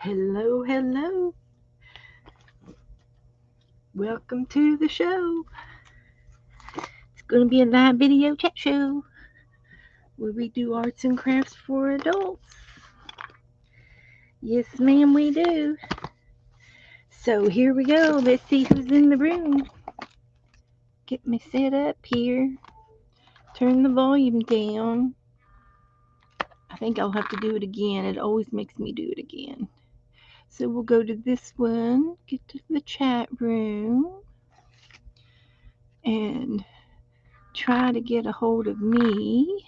Hello, hello. Welcome to the show. It's going to be a live video chat show where we do arts and crafts for adults. Yes, ma'am, we do. So here we go. Let's see who's in the room. Get me set up here. Turn the volume down. I think I'll have to do it again. It always makes me do it again. So we'll go to this one, get to the chat room, and try to get a hold of me.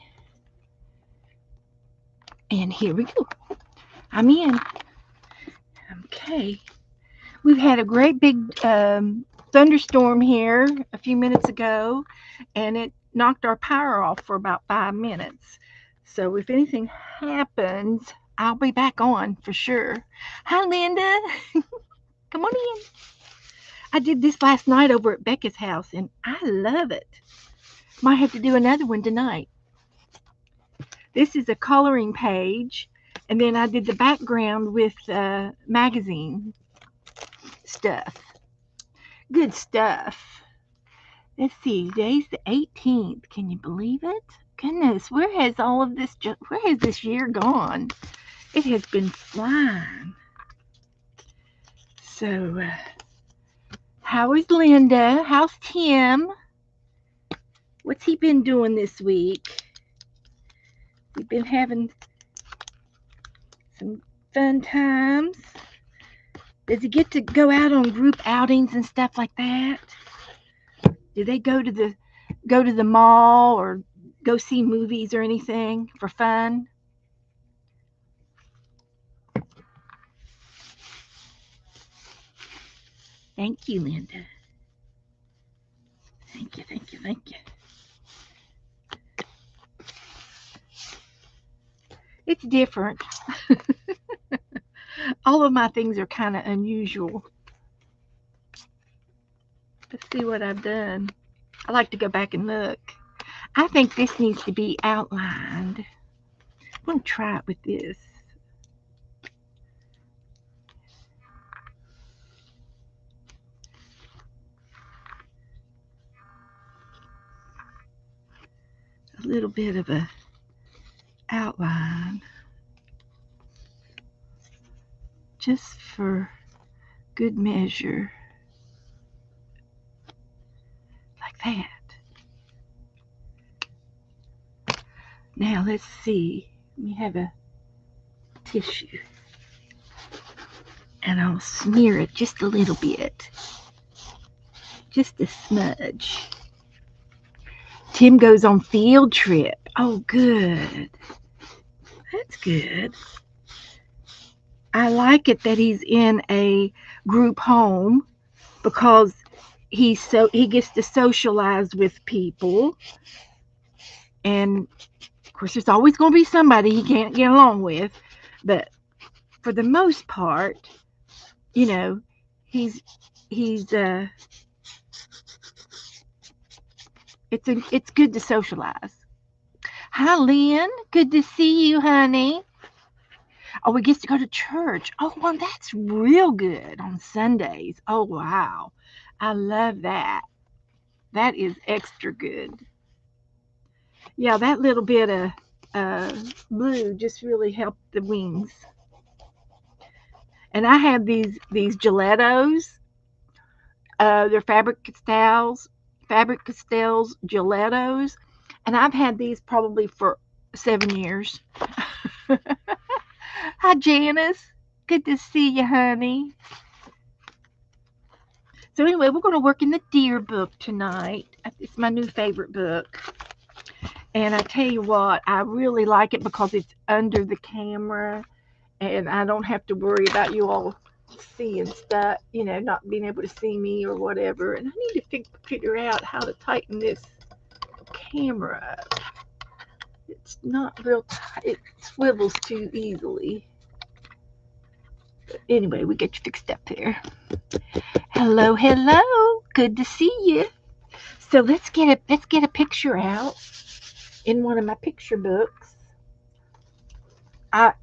And here we go. I'm in. Okay. We've had a great big thunderstorm here a few minutes ago, and it knocked our power off for about 5 minutes. So if anything happens, I'll be back on for sure. Hi, Linda. Come on in. I did this last night over at Becca's house, and I love it. Might have to do another one tonight. This is a coloring page, and then I did the background with magazine stuff. Good stuff. Let's see, today's the 18th. Can you believe it? Goodness, where has this year gone? It has been flying. So, how is Linda? How's Tim? What's he been doing this week? We've been having some fun times. Does he get to go out on group outings and stuff like that? Do they go to the mall or go see movies or anything for fun? Thank you, Linda. Thank you, thank you, thank you. It's different. All of my things are kind of unusual. Let's see what I've done. I like to go back and look. I think this needs to be outlined. I'm going to try it with this. A little bit of a outline. Just for good measure. Like that. Now let's see. Let me have a tissue. And I'll smear it just a little bit. Just a smudge. Tim goes on field trip. Oh, good. That's good. I like it that he's in a group home because he gets to socialize with people. And of course, there's always going to be somebody he can't get along with. But for the most part, you know, he's it's good to socialize. Hi, Lynn. Good to see you, honey. Oh, we get to go to church. Oh, well, that's real good on Sundays. Oh, wow. I love that. That is extra good. Yeah, that little bit of blue just really helped the wings. And I have these Gelatos. They're Faber-Castells Gelatos. And I've had these probably for 7 years. Hi, Janice. Good to see you, honey. So anyway, we're going to work in the Deer book tonight. It's my new favorite book. And I tell you what, I really like it because it's under the camera and I don't have to worry about you all seeing stuff, not being able to see me or whatever. And I need to figure out how to tighten this camera up. It's not real tight. It swivels too easily. But anyway, we get you fixed up there. Hello, hello. Good to see you. So let's get a picture out in one of my picture books. I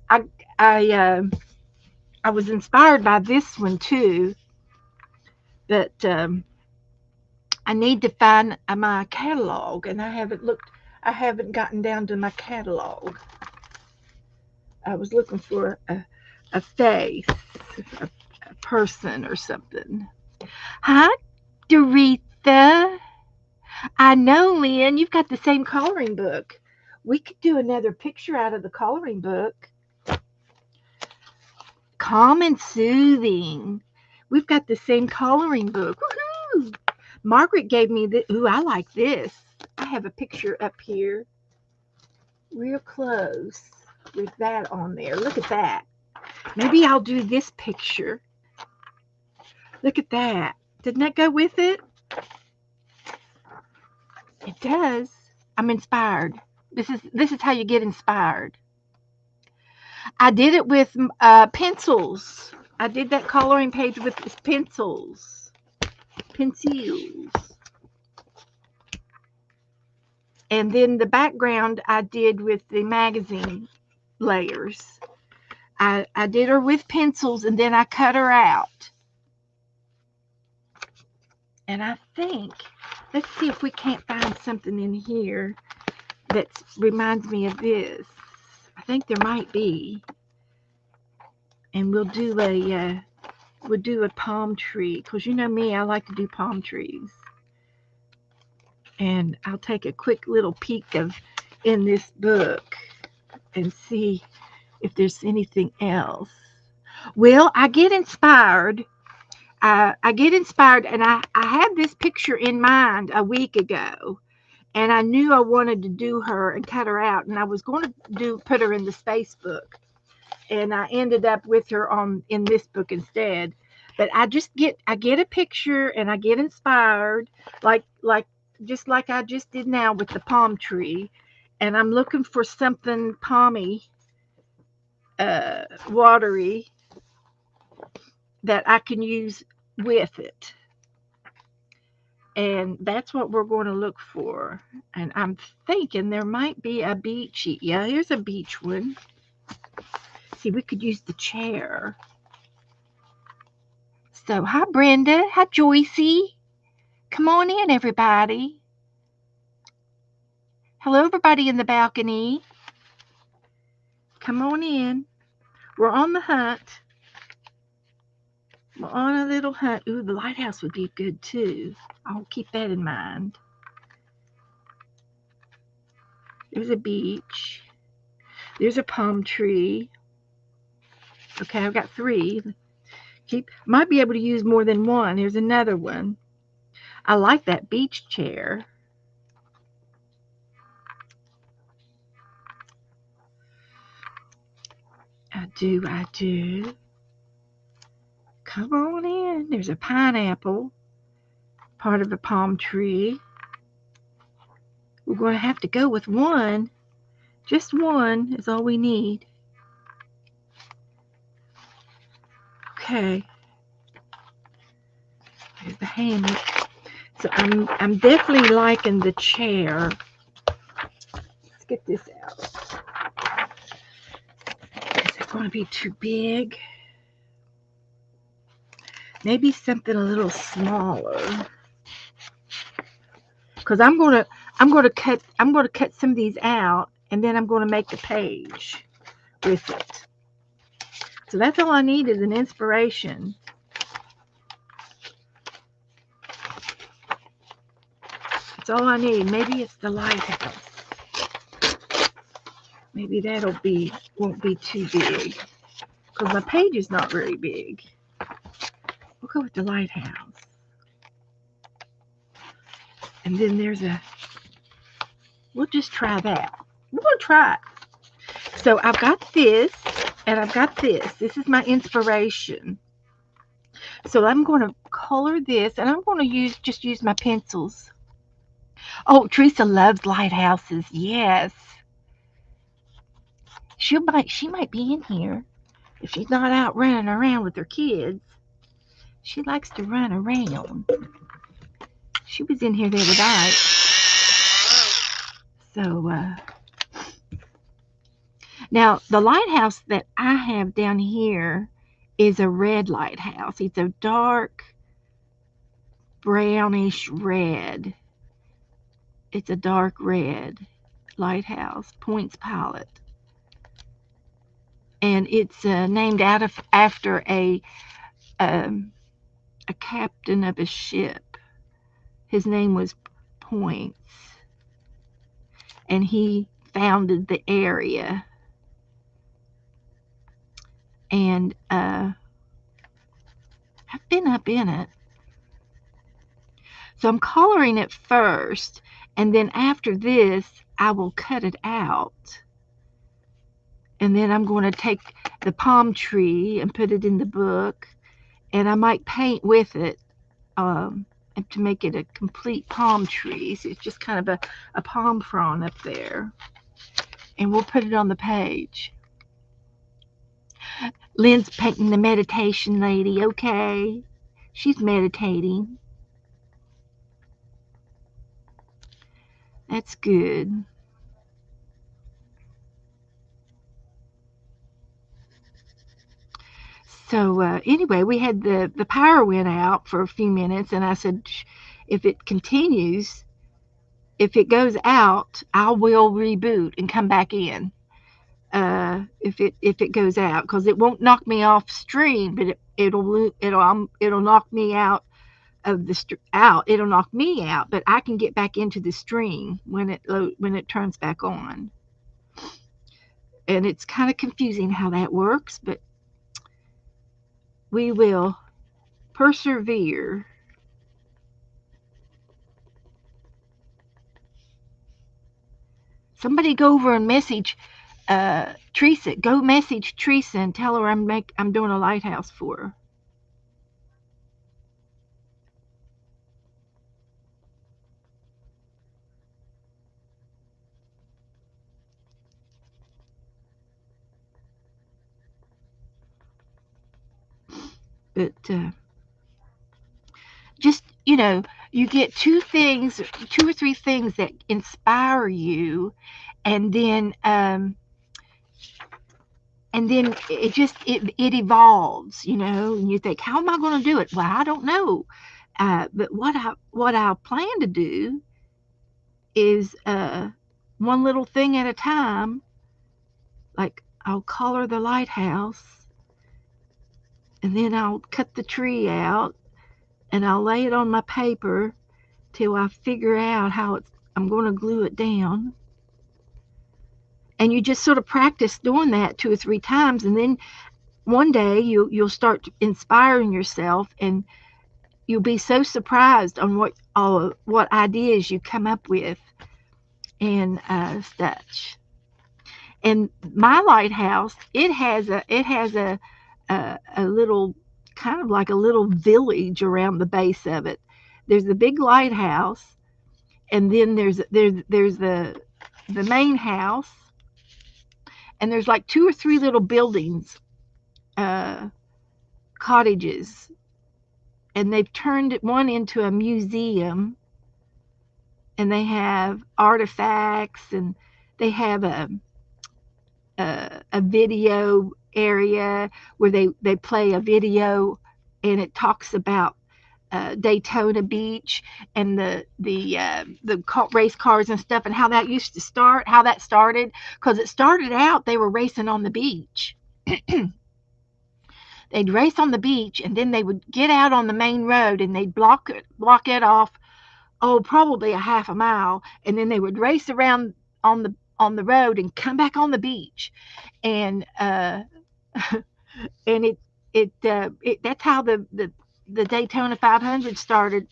I was inspired by this one too, but I need to find my catalog, and I haven't gotten down to my catalog. I was looking for a face, a person or something. Hi, Doretha. I know, Lynn, you've got the same coloring book. We could do another picture out of the coloring book. Calm and soothing. We've got the same coloring book. Woohoo! Margaret gave me this. Ooh, I like this. I have a picture up here, real close, with that on there. Look at that. Maybe I'll do this picture. Look at that. Didn't that go with it? It does. I'm inspired. This is how you get inspired. I did it with pencils. I did that coloring page with pencils. Pencils. And then the background I did with the magazine layers. I did her with pencils, and then I cut her out. And I think, let's see if we can't find something in here that reminds me of this. I think there might be. And we'll do a palm tree, because you know me, I like to do palm trees. And I'll take a quick little peek in this book and see if there's anything else. Well, I get inspired. I get inspired, and I had this picture in mind a week ago, and I knew I wanted to do her and cut her out, and I was going to put her in the space book, and I ended up with her in this book instead. But I get a picture, and I get inspired, just like I just did now with the palm tree, and I'm looking for something palmy, watery, that I can use with it. And that's what we're going to look for. And I'm thinking there might be a beachy. Yeah, here's a beach one. See, we could use the chair. So, hi, Brenda. Hi, Joycey. Come on in, everybody. Hello, everybody in the balcony. Come on in. We're on the hunt. We're on a little hunt. Ooh, the lighthouse would be good, too. I'll keep that in mind. There's a beach. There's a palm tree. Okay, I've got 3. Might be able to use more than one. Here's another one. I like that beach chair. I do. Come on in. There's a pineapple, part of a palm tree. We're going to have to go with one. Just one is all we need. Okay. There's the hammock. So I'm definitely liking the chair. Let's get this out. Is it going to be too big? Maybe something a little smaller. Because I'm going to cut some of these out, and then I'm going to make the page with it. So that's all I need is an inspiration. That's all I need. Maybe it's the lighthouse. Maybe won't be too big, because my page is not very big. We'll go with the lighthouse. And then we'll just try that. We're going to try it. So I've got this, and I've got this. This is my inspiration. So I'm going to color this, and I'm going to just use my pencils. Oh, Teresa loves lighthouses. Yes. She might be in here if she's not out running around with her kids. She likes to run around. She was in here the other night. So, now the lighthouse that I have down here is a red lighthouse. It's a dark brownish red. It's a dark red lighthouse, Points Pilot. And it's named after a captain of a ship. His name was Points, and he founded the area. And I've been up in it. So I'm coloring it first, and then after this, I will cut it out. And then I'm going to take the palm tree and put it in the book, and I might paint with it to make it a complete palm tree. So it's just kind of a palm frond up there. And we'll put it on the page. Lynn's painting the meditation lady, okay? She's meditating. That's good. So anyway, we had the power went out for a few minutes, and I said, if it continues, if it goes out, I will reboot and come back in. If it goes out, because it won't knock me off stream, but it'll knock me out of the out. It'll knock me out, but I can get back into the stream when it turns back on. And it's kind of confusing how that works, but we will persevere. Somebody go over and message Teresa. Go message Teresa and tell her I'm doing a lighthouse for her. But just, you get two or three things that inspire you, and then it evolves, and you think, how am I going to do it? Well, I don't know. But what I plan to do is one little thing at a time. Like, I'll color the lighthouse, and then I'll cut the tree out, and I'll lay it on my paper till I figure out how I'm going to glue it down. And you just sort of practice doing that 2 or 3 times, and then one day you'll start inspiring yourself, and you'll be so surprised on what ideas you come up with and such. And my lighthouse, it has a little, kind of like a little village around the base of it. There's the big lighthouse, and then there's the main house, and there's like 2 or 3 little buildings, cottages, and they've turned one into a museum, and they have artifacts, and they have a video area where they play a video, and it talks about Daytona Beach and the race cars and stuff, and how that started, because it started out they were racing on the beach. They'd race on the beach, and then they would get out on the main road, and they'd block it off, probably a half a mile, and then they would race around on the road and come back on the beach. And and that's how the Daytona 500 started,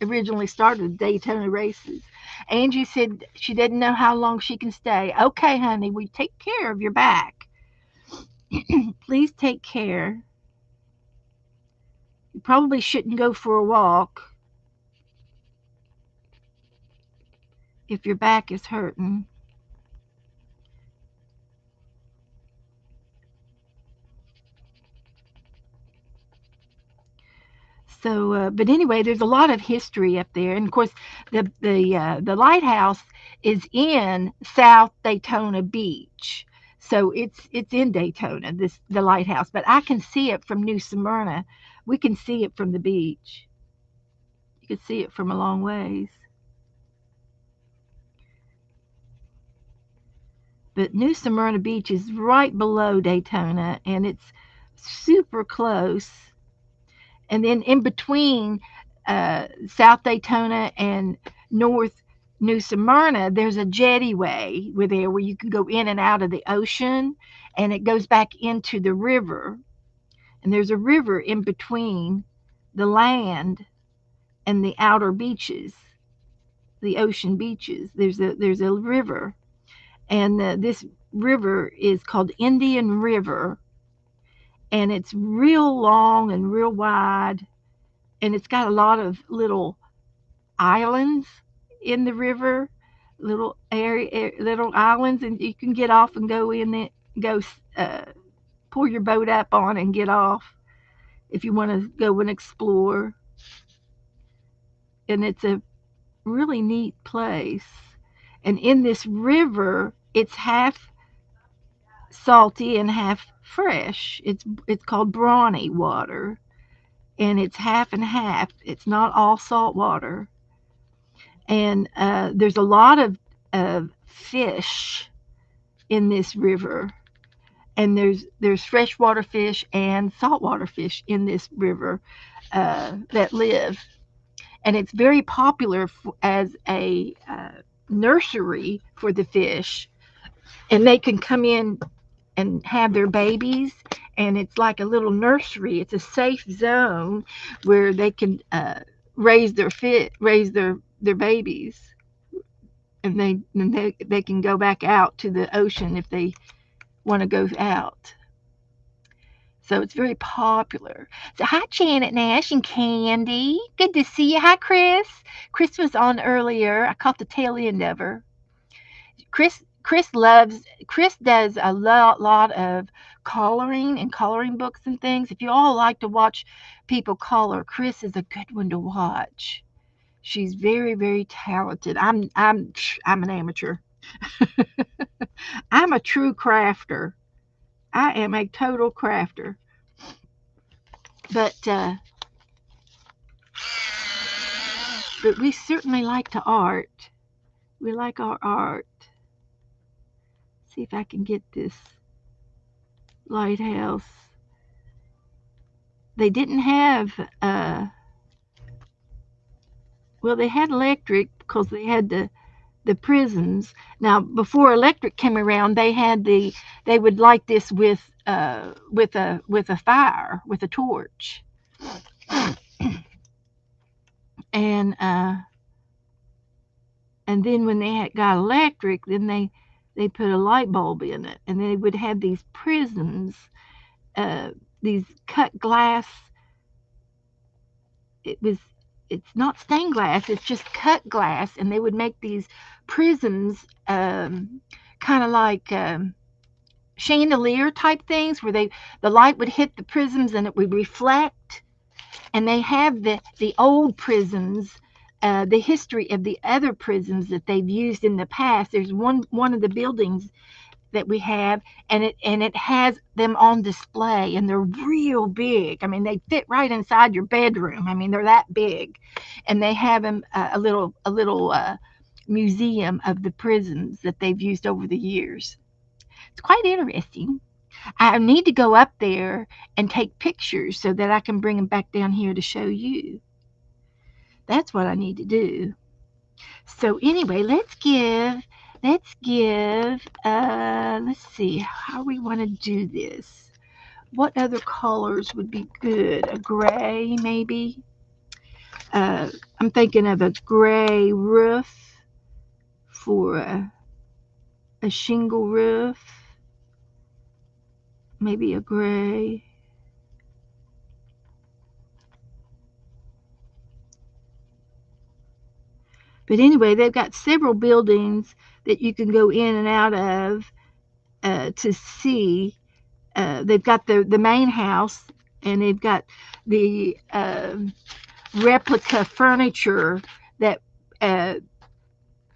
originally started the Daytona races. Angie said she didn't know how long she can stay. Okay, honey, we take care of your back. Please take care. You probably shouldn't go for a walk if your back is hurting. So, but anyway, there's a lot of history up there, and of course, the lighthouse is in South Daytona Beach. So it's in Daytona, the lighthouse, but I can see it from New Smyrna. We can see it from the beach. You can see it from a long ways. But New Smyrna Beach is right below Daytona, and it's super close. And then in between South Daytona and North New Smyrna, there's a jettyway where you can go in and out of the ocean, and it goes back into the river. And there's a river in between the land and the outer beaches, the ocean beaches. There's a river, and this river is called Indian River, and it's real long and real wide, and it's got a lot of little islands in the river, little islands, and you can get off and go in it, go pull your boat up on and get off if you want to go and explore. And it's a really neat place. And in this river, it's half salty and half fresh. It's called Brawny water, and it's half and half. It's not all salt water. And there's a lot of fish in this river, and there's freshwater fish and saltwater fish in this river that live, and it's very popular as a nursery for the fish, and they can come in and have their babies, and it's like a little nursery. It's a safe zone where they can raise their babies, and they can go back out to the ocean if they want to go out. So it's very popular. So hi, Janet Nash and Candy. Good to see you. Hi, Chris. Chris was on earlier. I caught the tail end of her. Chris does a lot of coloring and coloring books and things. If you all like to watch people color, Chris is a good one to watch. She's very, very talented. I'm an amateur. I'm a true crafter. I am a total crafter. But we certainly like to art. We like our art. See if I can get this lighthouse. They didn't have well, they had electric because they had the prisms. Now, before electric came around, they would light this with a fire, with a torch, and then when they got electric, then they put a light bulb in it, and they would have these prisms, these cut glass. It's not stained glass, it's just cut glass, and they would make these prisms, kind of like chandelier type things, where the light would hit the prisms and it would reflect. And they have the old prisms, the history of the other prisms that they've used in the past. There's one of the buildings that we have, and it has them on display, and they're real big. I mean, they fit right inside your bedroom. I mean, they're that big, and they have them a little museum of the prisms that they've used over the years. It's quite interesting. I need to go up there and take pictures so that I can bring them back down here to show you. That's what I need to do. So anyway, let's see how we want to do this. What other colors would be good? A gray, maybe? I'm thinking of a gray roof for a shingle roof. Maybe a gray. But anyway, they've got several buildings that you can go in and out of to see. They've got the main house, and they've got the replica furniture that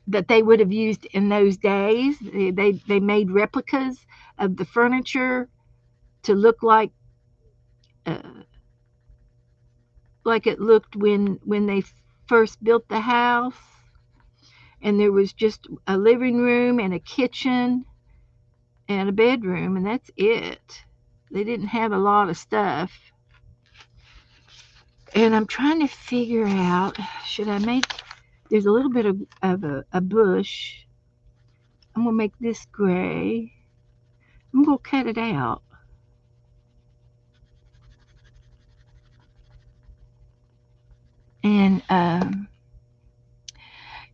that they would have used in those days. They made replicas of the furniture to look uh, like it looked when they first built the house. And there was just a living room and a kitchen and a bedroom, and that's it. They didn't have a lot of stuff. And I'm trying to figure out, should I make, there's a little bit of a bush. I'm going to make this gray. I'm going to cut it out. And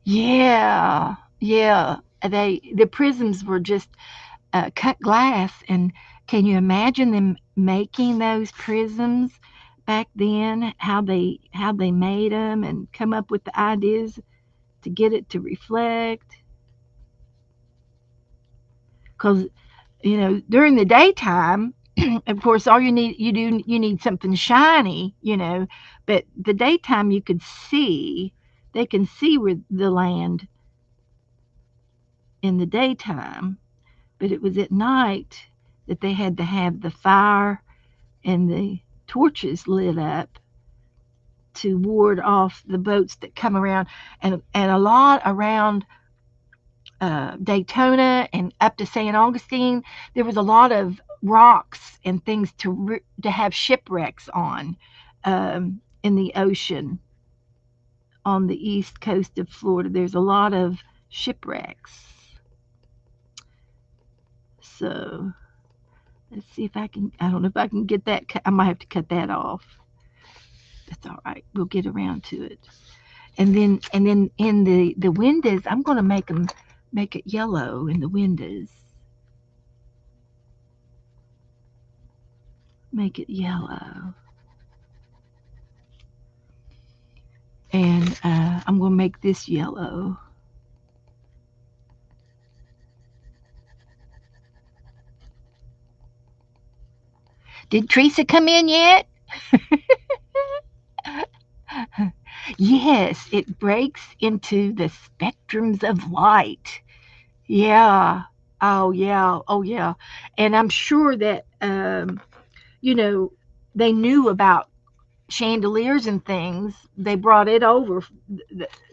yeah, the prisms were just cut glass. And can you imagine them making those prisms back then? How they made them and come up with the ideas to get it to reflect? Because during the daytime, of course, all you need something shiny, but the daytime you could see, they can see where the land in the daytime, but it was at night that they had to have the fire and the torches lit up to ward off the boats that come around, and a lot around Daytona and up to St. Augustine. There was a lot of rocks and things to have shipwrecks on, in the ocean on the east coast of Florida. There's a lot of shipwrecks. So let's see if I can. I don't know if I can get that. I might have to cut that off. That's all right. We'll get around to it. And then in the windows, I'm going to make it yellow in the windows. Make it yellow. And I'm going to make this yellow. Did Teresa come in yet? Yes, it breaks into the spectrums of light. Yeah. Oh, yeah. Oh, yeah. And I'm sure that, you know, they knew about chandeliers and things. They brought it over.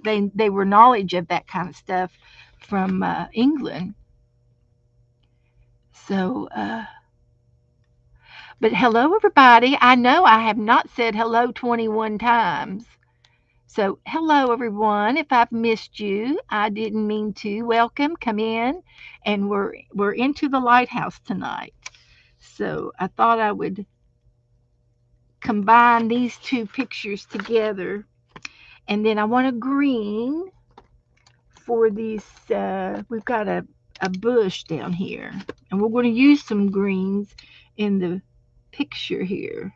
They were knowledge of that kind of stuff from England. So, but hello, everybody. I know I have not said hello 21 times. So, hello, everyone. If I've missed you, I didn't mean to. Welcome, come in, and we're into the lighthouse tonight. So, I thought I would combine these two pictures together, and then I want a green for these. We've got a bush down here, and we're going to use some greens in the picture here.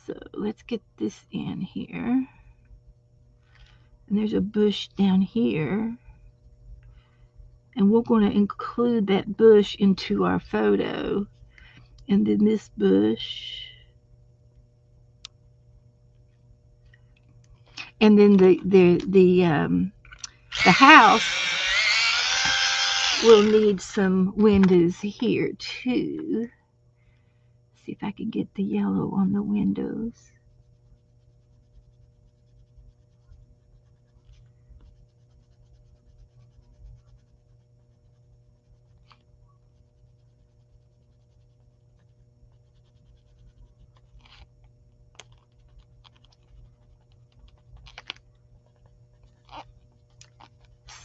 So let's get this in here. And there's a bush down here. And we're going to include that bush into our photo. And then this bush. And then the house will need some windows here too. See if I can get the yellow on the windows.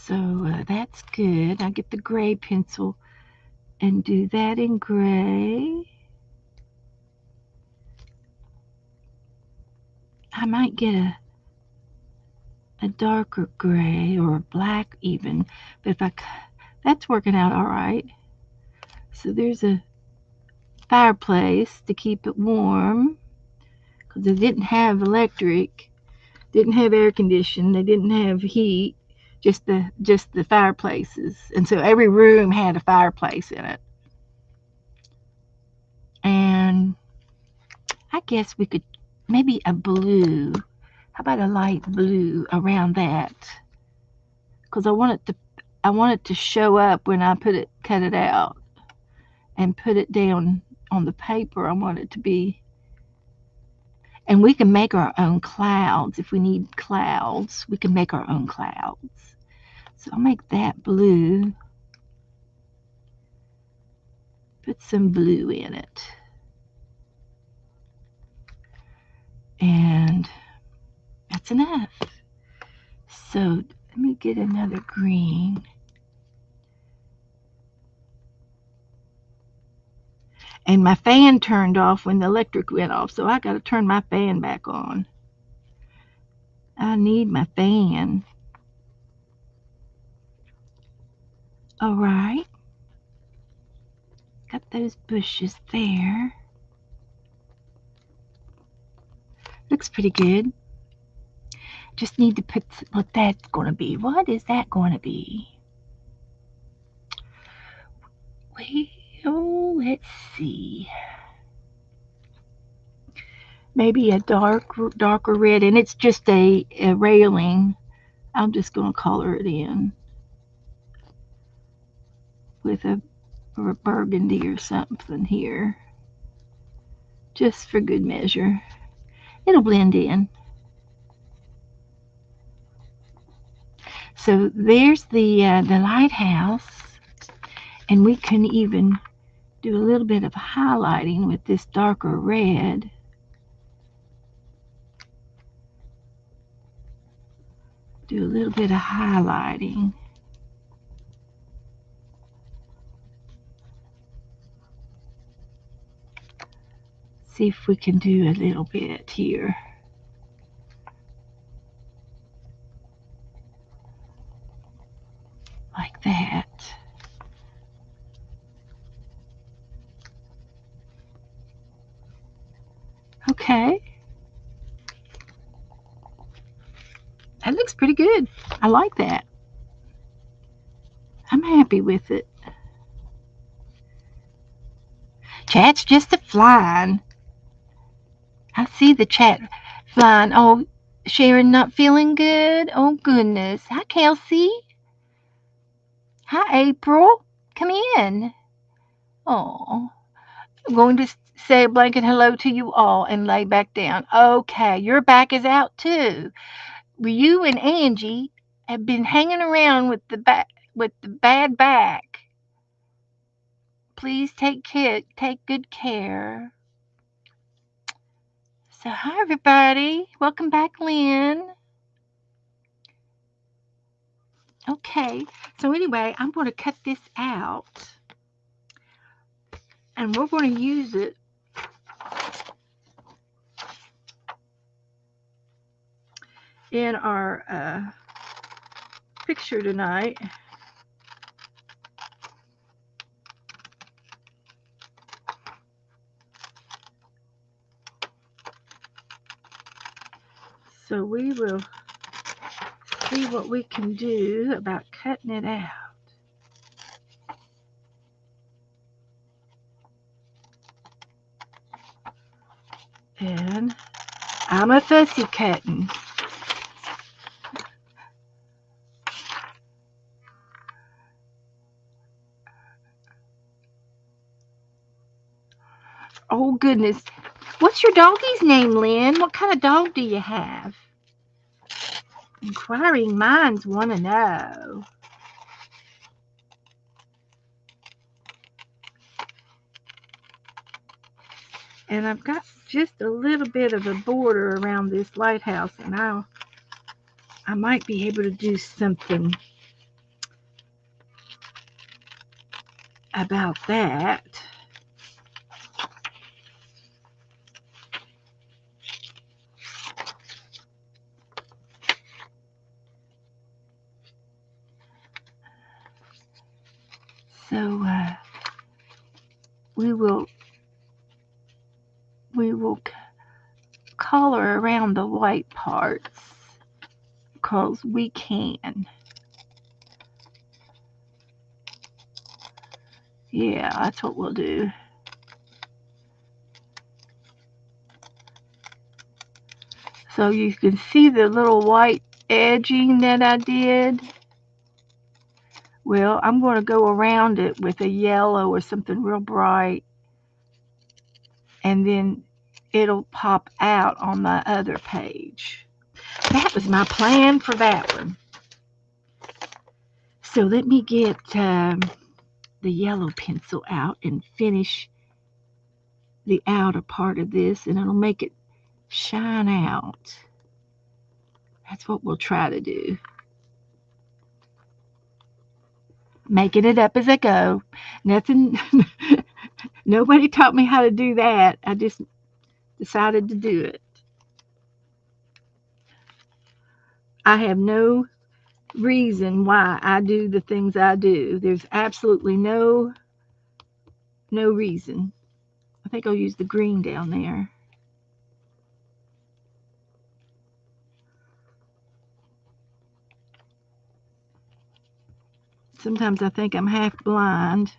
So that's good. I'll get the gray pencil and do that in gray. I might get a darker gray or a black even, but that's working out all right. So there's a fireplace to keep it warm because they didn't have electric, didn't have air conditioning, they didn't have heat, just the fireplaces, and so every room had a fireplace in it. And I guess we could maybe a blue. How about a light blue around that? Because I want it to show up when I cut it out and put it down on the paper. I want it to be, and we can make our own clouds if we need clouds. We can make our own clouds. So I'll make that blue. Put some blue in it. And that's enough. So let me get another green. And my fan turned off when the electric went off, so I got to turn my fan back on. I need my fan. All right. Got those bushes there. Looks pretty good. Just need to put what that's going to be. What is that going to be? Well, let's see. Maybe a darker red, and it's just a railing. I'm just going to color it in with a burgundy or something here, just for good measure. It'll blend in. So there's the lighthouse, and we can even do a little bit of highlighting with this darker red. Do a little bit of highlighting. See if we can do a little bit here. Like that. Okay. That looks pretty good. I like that. I'm happy with it. Chat's just a flying. I see the chat flying. Oh, Sharon not feeling good? Oh, goodness. Hi, Kelsey. Hi, April. Come in. Oh, I'm going to say a blanket hello to you all and lay back down. Okay, your back is out too. You and Angie have been hanging around with the bad back. Please take good care. So hi everybody. Welcome back, Lynn. Okay, so anyway, I'm going to cut this out and we're going to use it in our picture tonight. So we will see what we can do about cutting it out. And I'm a fussy cutting. Oh goodness. What's your doggy's name, Lynn? What kind of dog do you have? Inquiring minds want to know. And I've got just a little bit of a border around this lighthouse, and I might be able to do something about that. So we will color around the white parts because we can. Yeah, that's what we'll do. So you can see the little white edging that I did. Well, I'm going to go around it with a yellow or something real bright, and then it'll pop out on my other page. That was my plan for that one. So let me get the yellow pencil out and finish the outer part of this, and it'll make it shine out. That's what we'll try to do. Making it up as I go. Nothing, nobody taught me how to do that. I just decided to do it. I have no reason why I do the things I do. There's absolutely no reason. I think I'll use the green down there. Sometimes I think I'm half blind.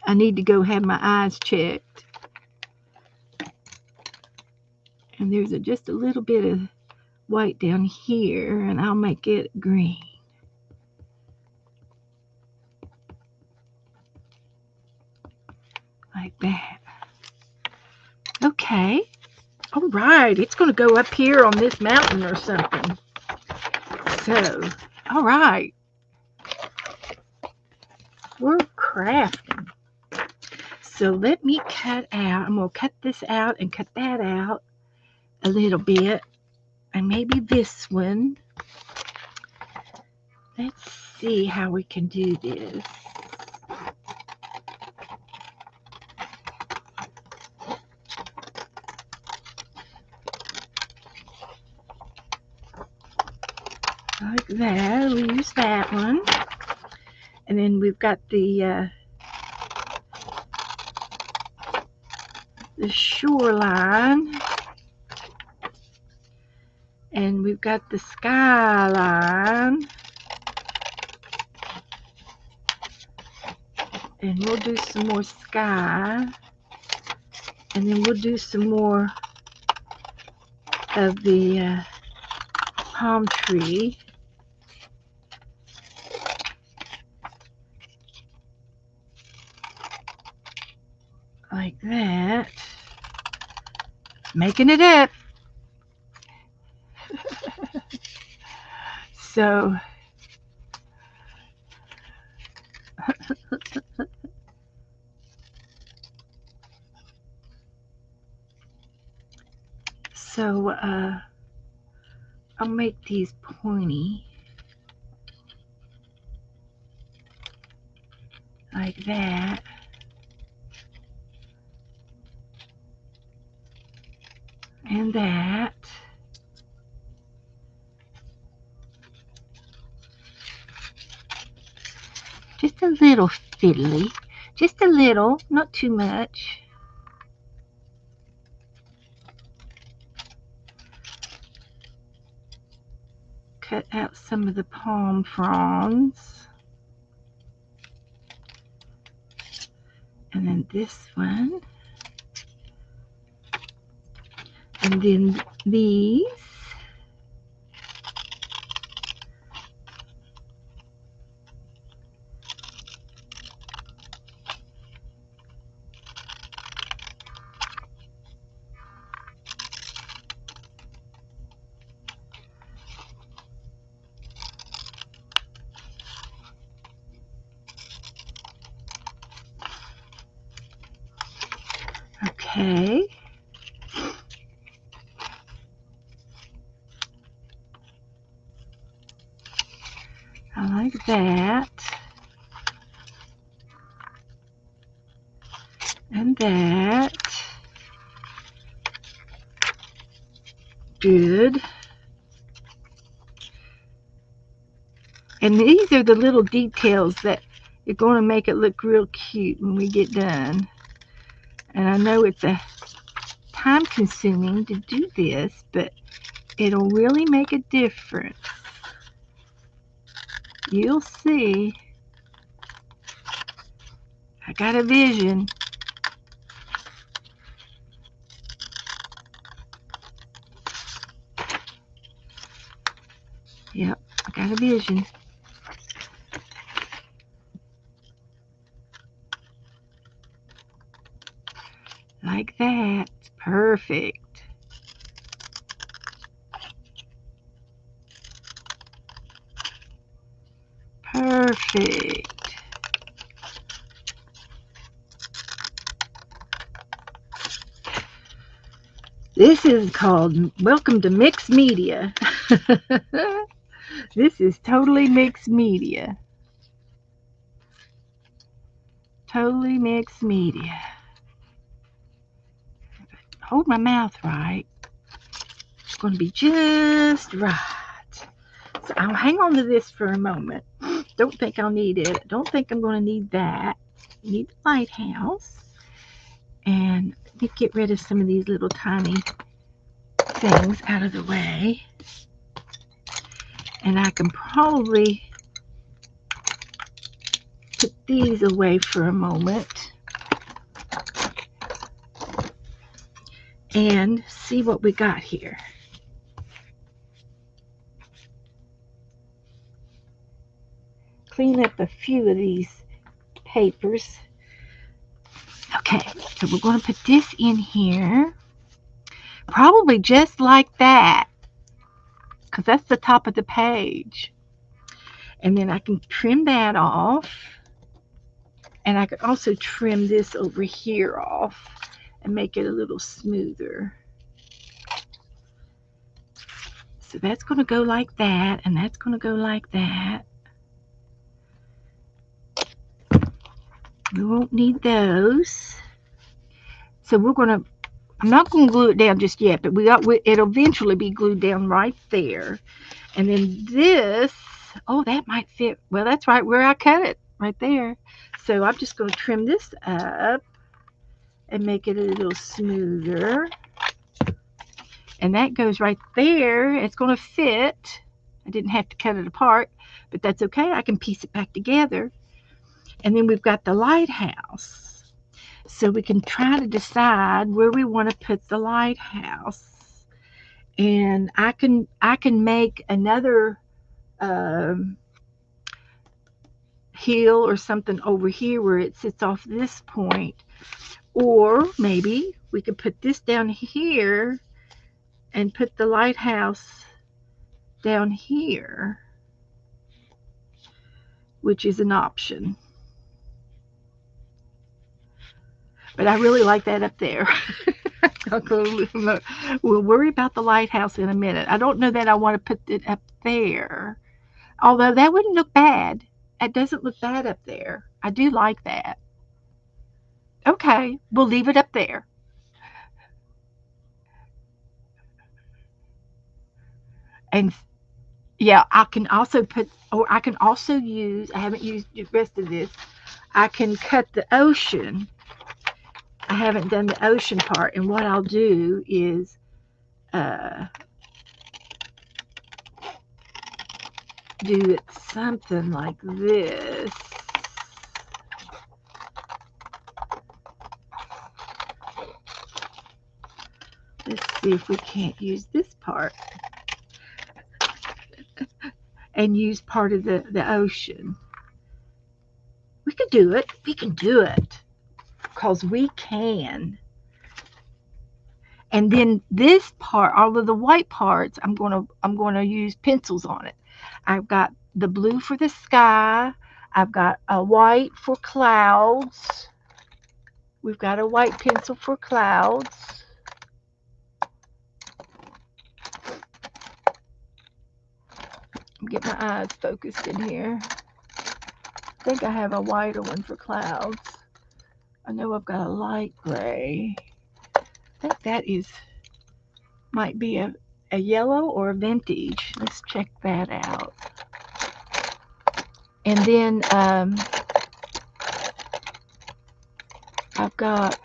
I need to go have my eyes checked. And there's just a little bit of white down here, and I'll make it green. Like that. Okay. All right. It's going to go up here on this mountain or something. So, all right. We're crafting. So let me cut out. I'm going to cut this out and cut that out a little bit. And maybe this one. Let's see how we can do this. Like that. We'll use that one. And then we've got the shoreline. And we've got the skyline. And we'll do some more sky. And then we'll do some more of the palm tree. Like that. Making it up. So I'll make these pointy like that. And that. Just a little fiddly. Just a little, not too much. Cut out some of the palm fronds. And then this one. And then these. Okay. I like that. And that. Good. And these are the little details that are going to make it look real cute when we get done. And I know it's a time consuming to do this, but it'll really make a difference. You'll see. I got a vision. vision. Like that. Perfect. Perfect. This is called Welcome to Mixed Media. This is totally mixed media. Totally mixed media. Hold my mouth right. It's going to be just right. So I'll hang on to this for a moment. Don't think I'll need it. Don't think I'm going to need that. Need the lighthouse. And let me get rid of some of these little tiny things out of the way. And I can probably put these away for a moment and see what we got here. Clean up a few of these papers. Okay, so we're going to put this in here. Probably just like that, because that's the top of the page. And then I can trim that off. And I could also trim this over here off and make it a little smoother. So that's going to go like that, and that's going to go like that. We won't need those. So we're going to, I'm not going to glue it down just yet, but it'll eventually be glued down right there. And then this, oh, that might fit. Well, that's right where I cut it, right there. So I'm just going to trim this up and make it a little smoother. And that goes right there. It's going to fit. I didn't have to cut it apart, but that's okay. I can piece it back together. And then we've got the lighthouse. So we can try to decide where we want to put the lighthouse. And I can make another hill or something over here where it sits off this point. Or maybe we could put this down here and put the lighthouse down here, which is an option. But I really like that up there. We'll worry about the lighthouse in a minute. I don't know that I want to put it up there, although that wouldn't look bad. It doesn't look bad up there. I do like that. Okay, we'll leave it up there. And yeah, I can also put, or I can also use, I haven't used the rest of this, I can cut the ocean. I haven't done the ocean part, and what I'll do is do it something like this. Let's see if we can't use this part and use part of the ocean. We can do it. We can do it. Because we can. And then this part, all of the white parts, I'm gonna use pencils on it. I've got the blue for the sky. I've got a white for clouds. We've got a white pencil for clouds. Get my eyes focused in here. I think I have a whiter one for clouds. I know I've got a light gray. I think that might be a yellow or a vintage. Let's check that out. And then I've got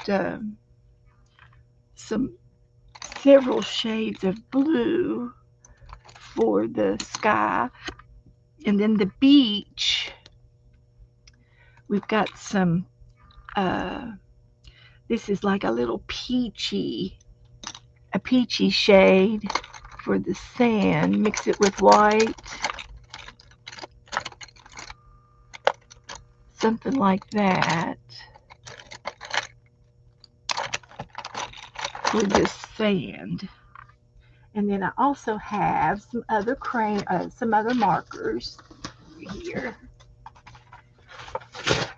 several shades of blue for the sky. And then the beach, we've got some, this is like a little peachy shade for the sand. Mix it with white. something like that with this sand. And then I also have some other some other markers here.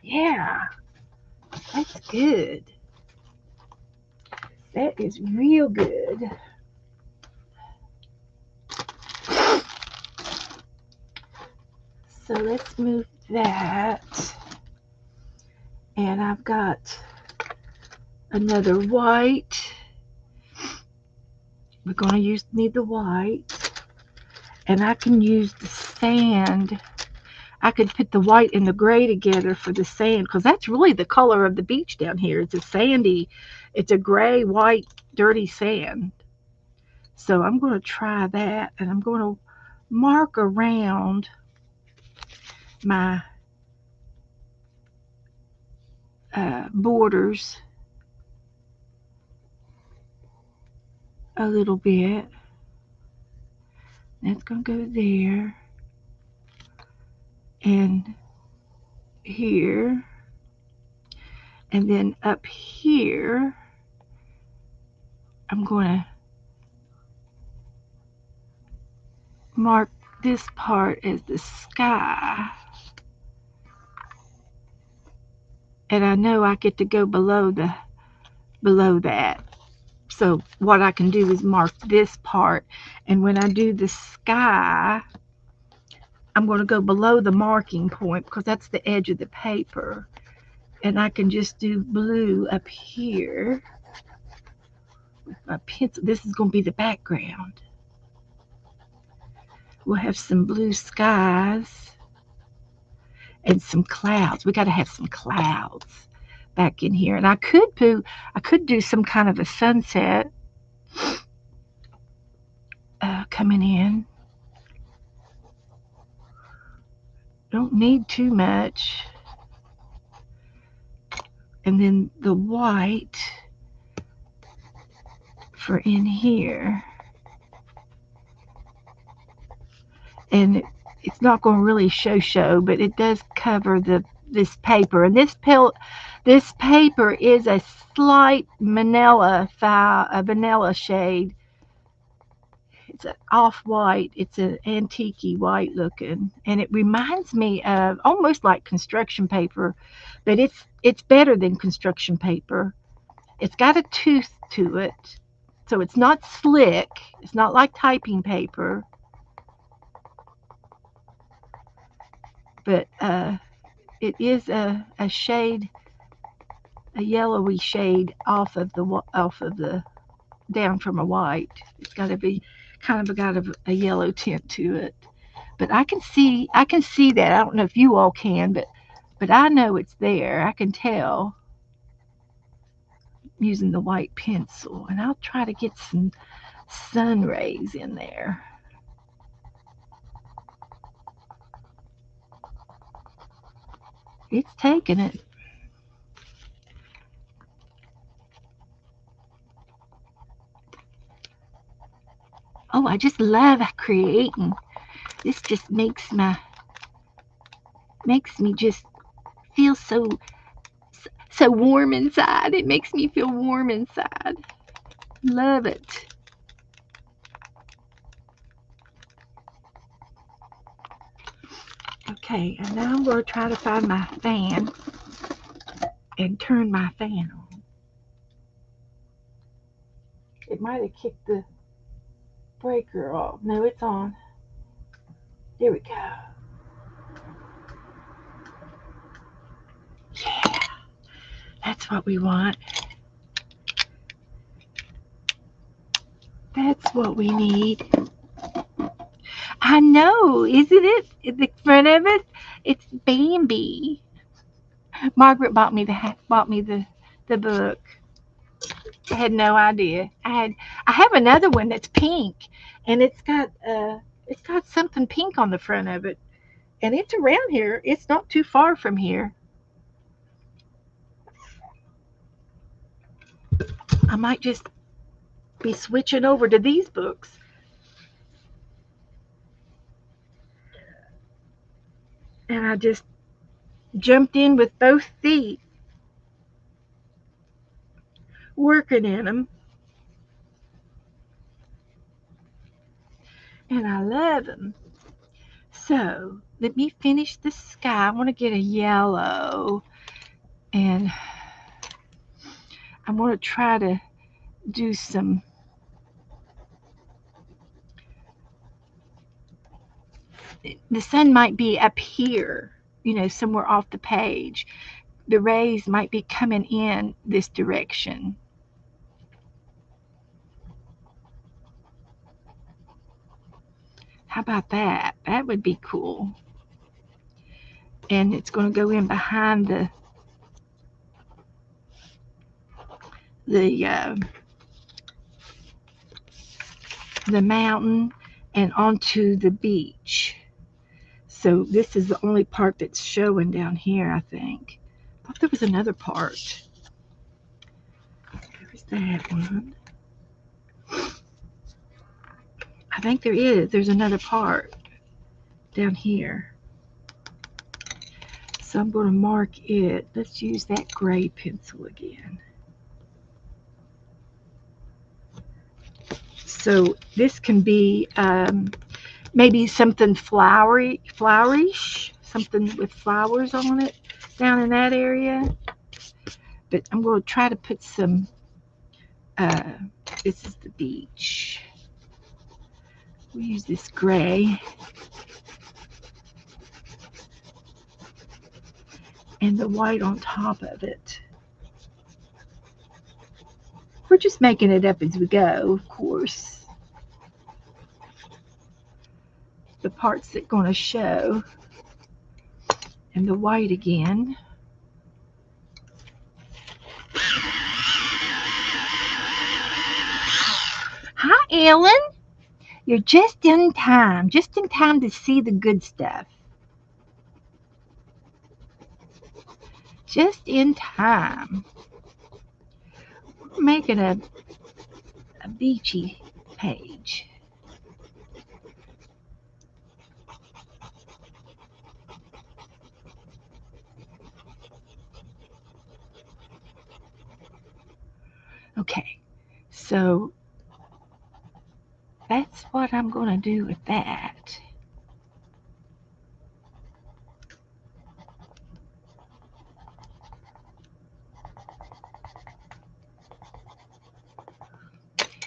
Yeah, that's good. That is real good. So let's move that. And I've got another white. We're going to need the white. And I can use the sand. I could put the white and the gray together for the sand, because that's really the color of the beach down here. It's it's a gray, white, dirty sand. So I'm going to try that, and I'm going to mark around my borders a little bit. That's going to go there and here, and then up here I'm going to mark this part as the sky, and I know I get to go below that. So what I can do is mark this part, and when I do the sky, I'm going to go below the marking point because that's the edge of the paper, and I can just do blue up here with my pencil. This is going to be the background. We'll have some blue skies and some clouds. We got to have some clouds back in here, and I could do some kind of a sunset coming in. Don't need too much. And then the white for in here. And it's not going to really show, but it does cover this paper. And this paper is a slight vanilla shade. It's an off-white. It's an antique-y white looking, and it reminds me of almost like construction paper, but it's better than construction paper. It's got a tooth to it, so it's not slick. It's not like typing paper, but it is a shade, a yellowy shade off of the down from a white. It's got to be kind of got a yellow tint to it. But I can see that. I don't know if you all can, but I know it's there. I can tell using the white pencil, and I'll try to get some sun rays in there. It's taking it. Oh, I just love creating. This just makes me just feel so warm inside. It makes me feel warm inside. Love it. Okay, and now I'm going to try to find my fan and turn my fan on. It might have kicked the breaker off. No, it's on. There we go. Yeah, that's what we want. That's what we need. I know, isn't it? The front of it, it's Bambi. Margaret bought me the book. I had no idea. I have another one that's pink, and it's got something pink on the front of it, and it's around here. It's not too far from here. I might just be switching over to these books. And I just jumped in with both feet, working in them. And I love them. So let me finish the sky. I want to get a yellow, and I want to try to do some. The sun might be up here, somewhere off the page. The rays might be coming in this direction. How about that? That would be cool. And it's going to go in behind the mountain and onto the beach. So this is the only part that's showing down here, I think. I thought there was another part. Where's that one? I think there is. There's another part down here. So I'm going to mark it. Let's use that gray pencil again. So this can be maybe something flowerish, something with flowers on it down in that area. But I'm going to try to put some, this is the beach. We'll use this gray. And the white on top of it. We're just making it up as we go, of course. The parts that are going to show. And the white again. Hi, Ellen. You're just in time to see the good stuff. Just in time. We're making a beachy page. Okay, so that's what I'm going to do with that.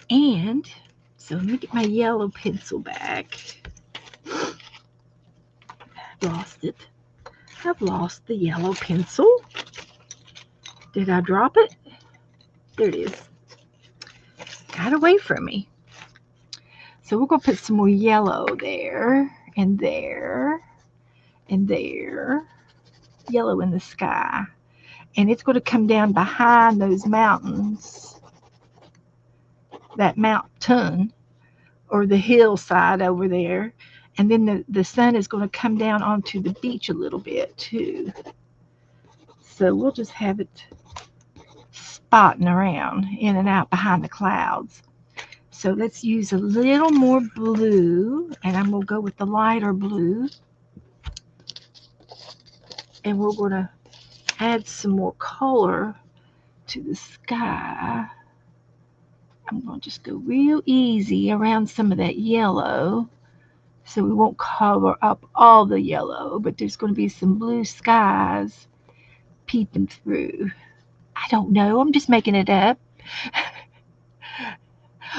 And so let me get my yellow pencil back. I've lost it. I've lost the yellow pencil. Did I drop it? There it is. Got away from me. So we're going to put some more yellow there and there and there. Yellow in the sky. And it's going to come down behind those mountains. That mountain or the hillside over there. And then the sun is going to come down onto the beach a little bit too. So we'll just have it spotting around in and out behind the clouds. So let's use a little more blue, and I'm going to go with the lighter blue. And we're going to add some more color to the sky. I'm going to just go real easy around some of that yellow. So we won't cover up all the yellow, but there's going to be some blue skies peeping through. I don't know. I'm just making it up.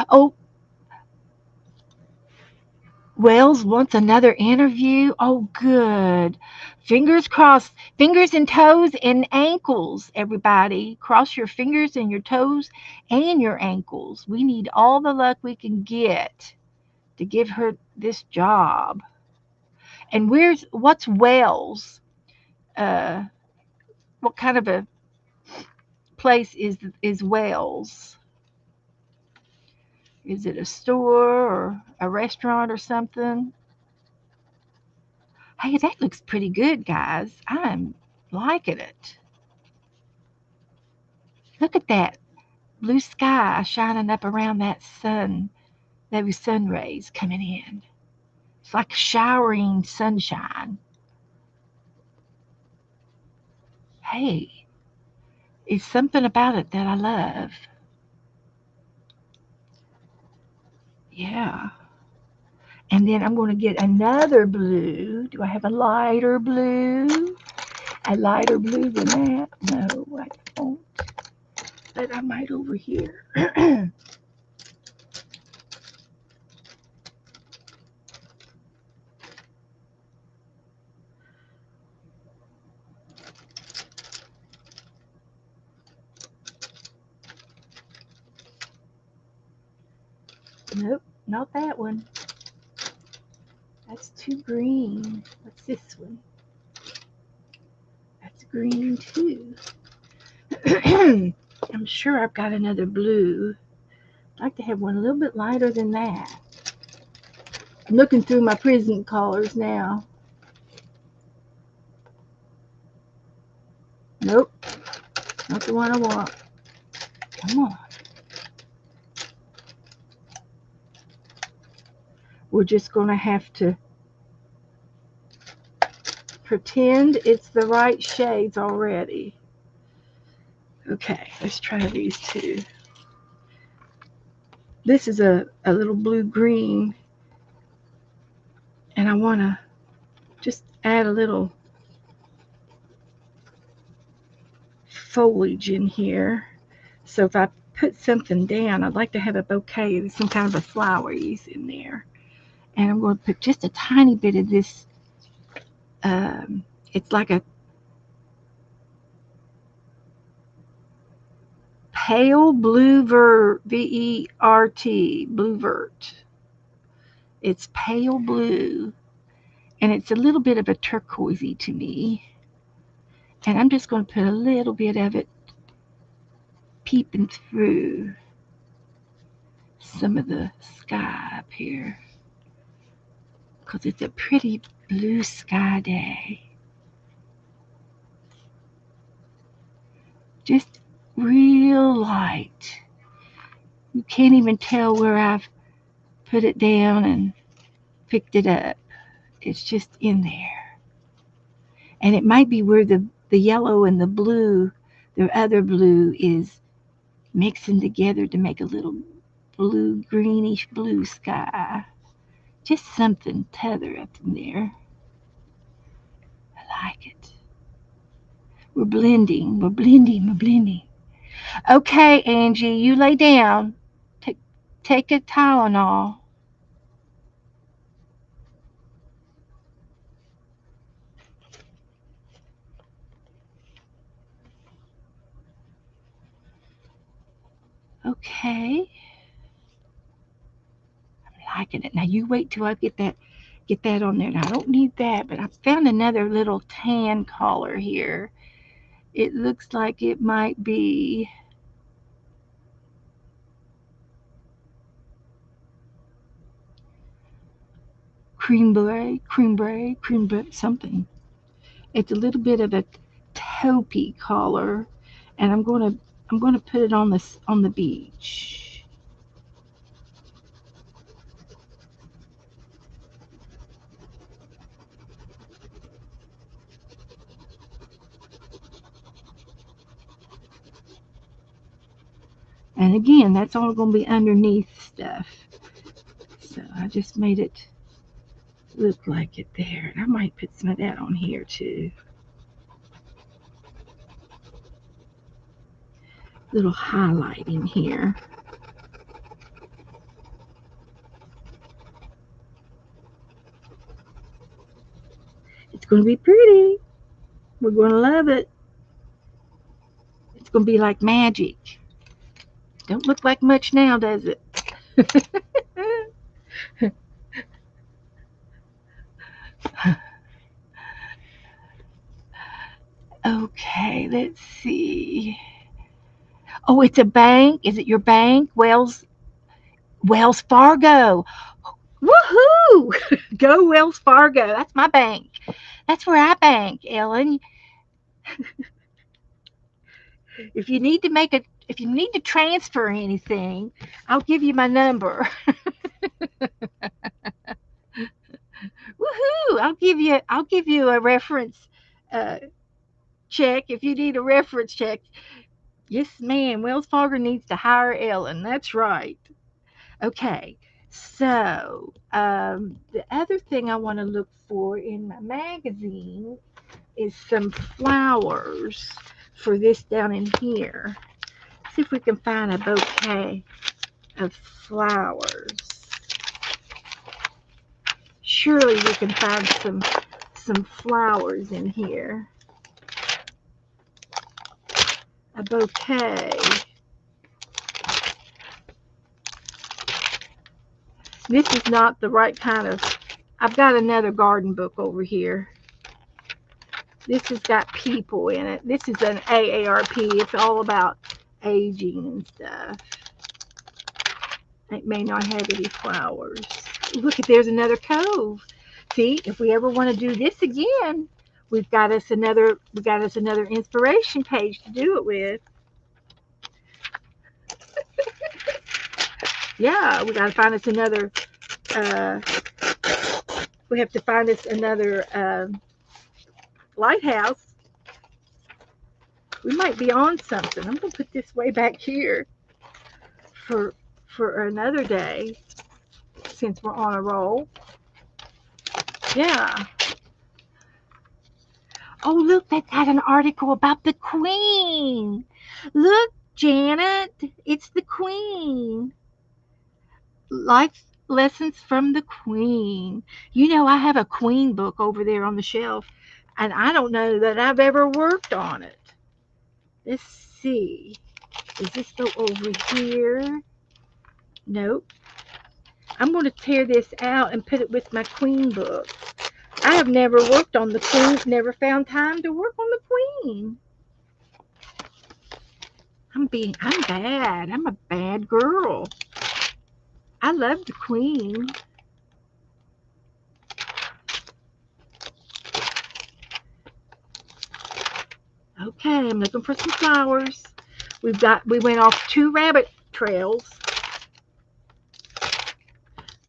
Oh, Wells wants another interview. Oh, good. Fingers crossed. Fingers and toes and ankles, everybody. Cross your fingers and your toes and your ankles. We need all the luck we can get to give her this job. And what's Wells? What kind of a place is Wells? Is it a store or a restaurant or something? Hey, that looks pretty good, guys. I'm liking it. Look at that blue sky shining up around that sun, those sun rays coming in. It's like showering sunshine. hey, it's something about it that I love. Yeah. And then I'm going to get another blue. Do I have a lighter blue? A lighter blue than that? No, I don't. But I might over here. Nope, not that one. That's too green. What's this one? That's green too. I'm sure I've got another blue. I'd like to have one a little bit lighter than that. I'm looking through my Prismacolors now. Nope, not the one I want. Come on. We're just going to have to pretend it's the right shades already. Okay, let's try these two. This is a little blue-green, and I want to just add a little foliage in here. So if I put something down, I'd like to have a bouquet, some kind of a floweries in there. And I'm going to put just a tiny bit of this. It's like a pale blue vert, V-E-R-T, blue vert. It's pale blue, and it's a little bit of a turquoisey to me. And I'm just going to put a little bit of it peeping through some of the sky up here, because it's a pretty blue sky day. Just real light. You can't even tell where I've put it down and picked it up. It's just in there. And it might be where the yellow and the blue, the other blue, is mixing together to make a little blue, greenish blue sky. Just something tether up in there. I like it. We're blending, we're blending, we're blending. Okay, Angie, you lay down. Take a Tylenol. Okay. I'm liking it. Now you wait till I get that on there. Now I don't need that, but I found another little tan color here. It looks like it might be cream brulee, something. It's a little bit of a taupey color, and I'm gonna put it on the beach. And again, that's all gonna be underneath stuff. So I just made it look like it there. And I might put some of that on here too. Little highlight in here. It's going to be pretty. We're going to love it. It's going to be like magic. Don't look like much now, does it? Okay, let's see. Oh, it's a bank. Is it your bank? Wells Fargo. Woohoo! Go Wells Fargo. That's my bank. That's where I bank, Ellen. If you need to transfer anything, I'll give you my number. Woohoo! I'll give you a reference uh, check, if you need a reference check, yes, ma'am, Wells Fargo needs to hire Ellen. That's right. Okay, so the other thing I want to look for in my magazine is some flowers for this down in here. See if we can find a bouquet of flowers. Surely we can find some flowers in here. A bouquet. This is not the right kind of... I've got another garden book over here. This has got people in it. This is an AARP. It's all about aging and stuff. It may not have any flowers. Look, there's another cove. See, if we ever want to do this again, we got us another inspiration page to do it with. Yeah, we got to find us another. We have to find us another lighthouse. We might be on something. I'm gonna put this way back here for another day, since we're on a roll. Yeah. Oh, look, they got an article about the Queen. Look, Janet, it's the Queen. Life lessons from the Queen. You know, I have a Queen book over there on the shelf, and I don't know that I've ever worked on it. Let's see. Does this go over here? Nope. I'm going to tear this out and put it with my Queen book. I have never worked on the Queen, never found time to work on the Queen. I'm bad. I'm a bad girl. I love the Queen. Okay, I'm looking for some flowers. We went off 2 rabbit trails.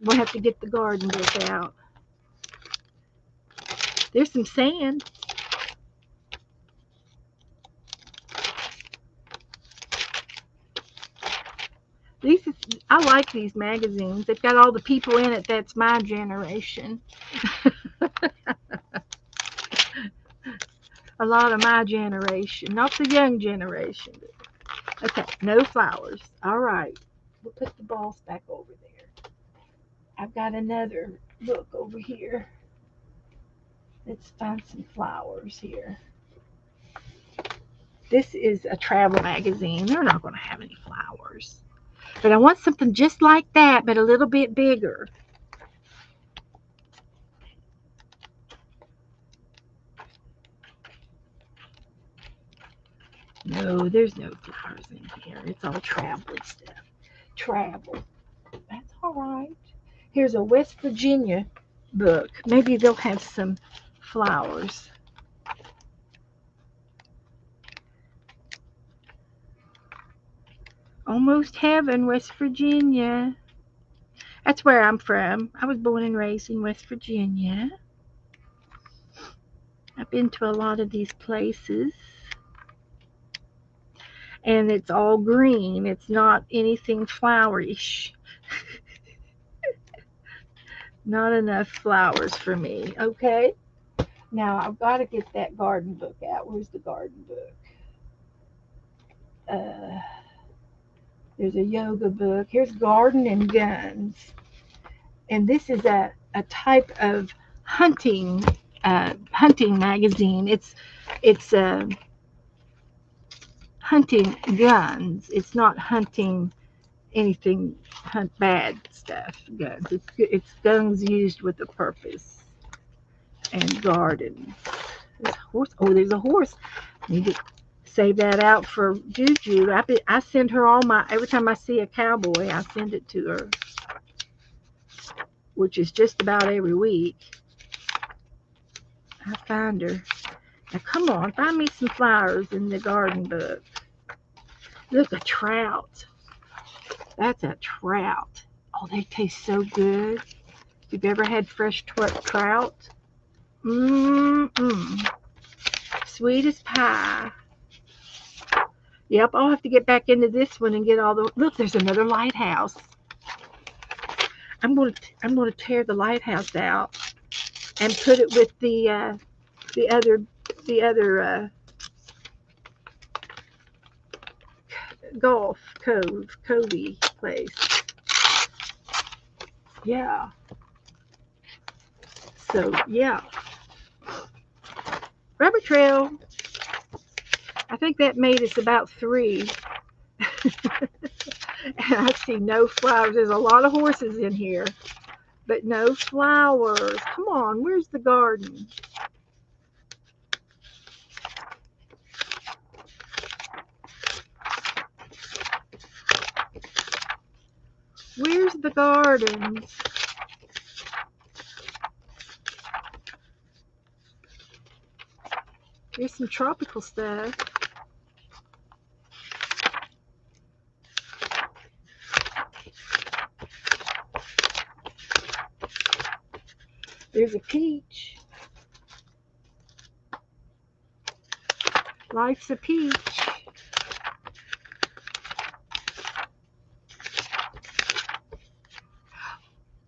We'll have to get the garden book out. There's some sand. I like these magazines. They've got all the people in it that's my generation. A lot of my generation, not the young generation. Okay, no flowers. All right, we'll put the balls back over there. I've got another book over here. Let's find some flowers here. This is a travel magazine. They're not going to have any flowers. But I want something just like that, but a little bit bigger. No, there's no flowers in here. It's all travel stuff. Travel. That's all right. Here's a West Virginia book. Maybe they'll have some flowers. Almost Heaven, West Virginia. That's where I'm from. I was born and raised in West Virginia. I've been to a lot of these places. And it's all green. It's not anything flowerish. Not enough flowers for me. Okay. Now I've got to get that garden book out. Where's the garden book? There's a yoga book. Here's Garden and Guns. And this is a type of hunting magazine. It's hunting guns. It's not hunting anything bad stuff. Guns. It's guns used with a purpose. And gardens. There's a horse. Oh, there's a horse. Need to save that out for Juju. I send her all my, every time I see a cowboy, I send it to her, which is just about every week. I find her. Now come on, find me some flowers in the garden book. Look, a trout. That's a trout. Oh, they taste so good. If you've ever had fresh trout, Sweet as pie. Yep, I'll have to get back into this one and get all the. Look, there's another lighthouse. I'm gonna tear the lighthouse out and put it with the other the other Gulf Covey place. Yeah. So yeah, rabbit trail. I think that made us about 3. And I see no flowers. There's a lot of horses in here, but no flowers. Come on, where's the garden? Where's the gardens? There's some tropical stuff. There's a peach. Life's a peach.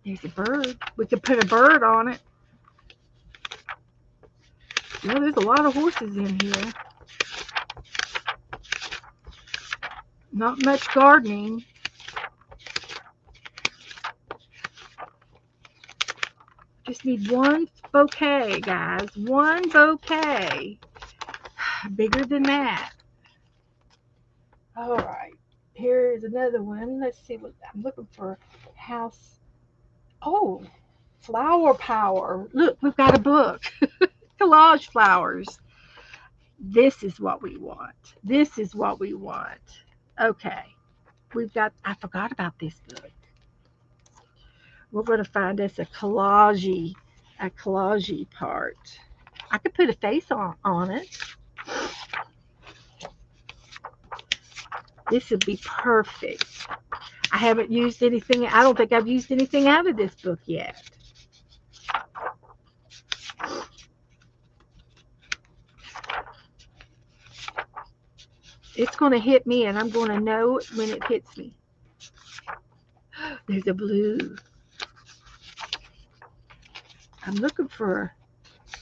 There's a bird. We could put a bird on it. You know, there's a lot of horses in here. Not much gardening. Just need one bouquet, guys. One bouquet. Bigger than that. All right. Here's another one. Let's see what I'm looking for. House. Oh, flower power. Look, we've got a book. Collage flowers. This is what we want. This is what we want. Okay. I forgot about this book. We're going to find us a collagey part. I could put a face on it. This would be perfect. I haven't used anything. I don't think I've used anything out of this book yet. It's going to hit me, and I'm going to know when it hits me. There's a blue. I'm looking for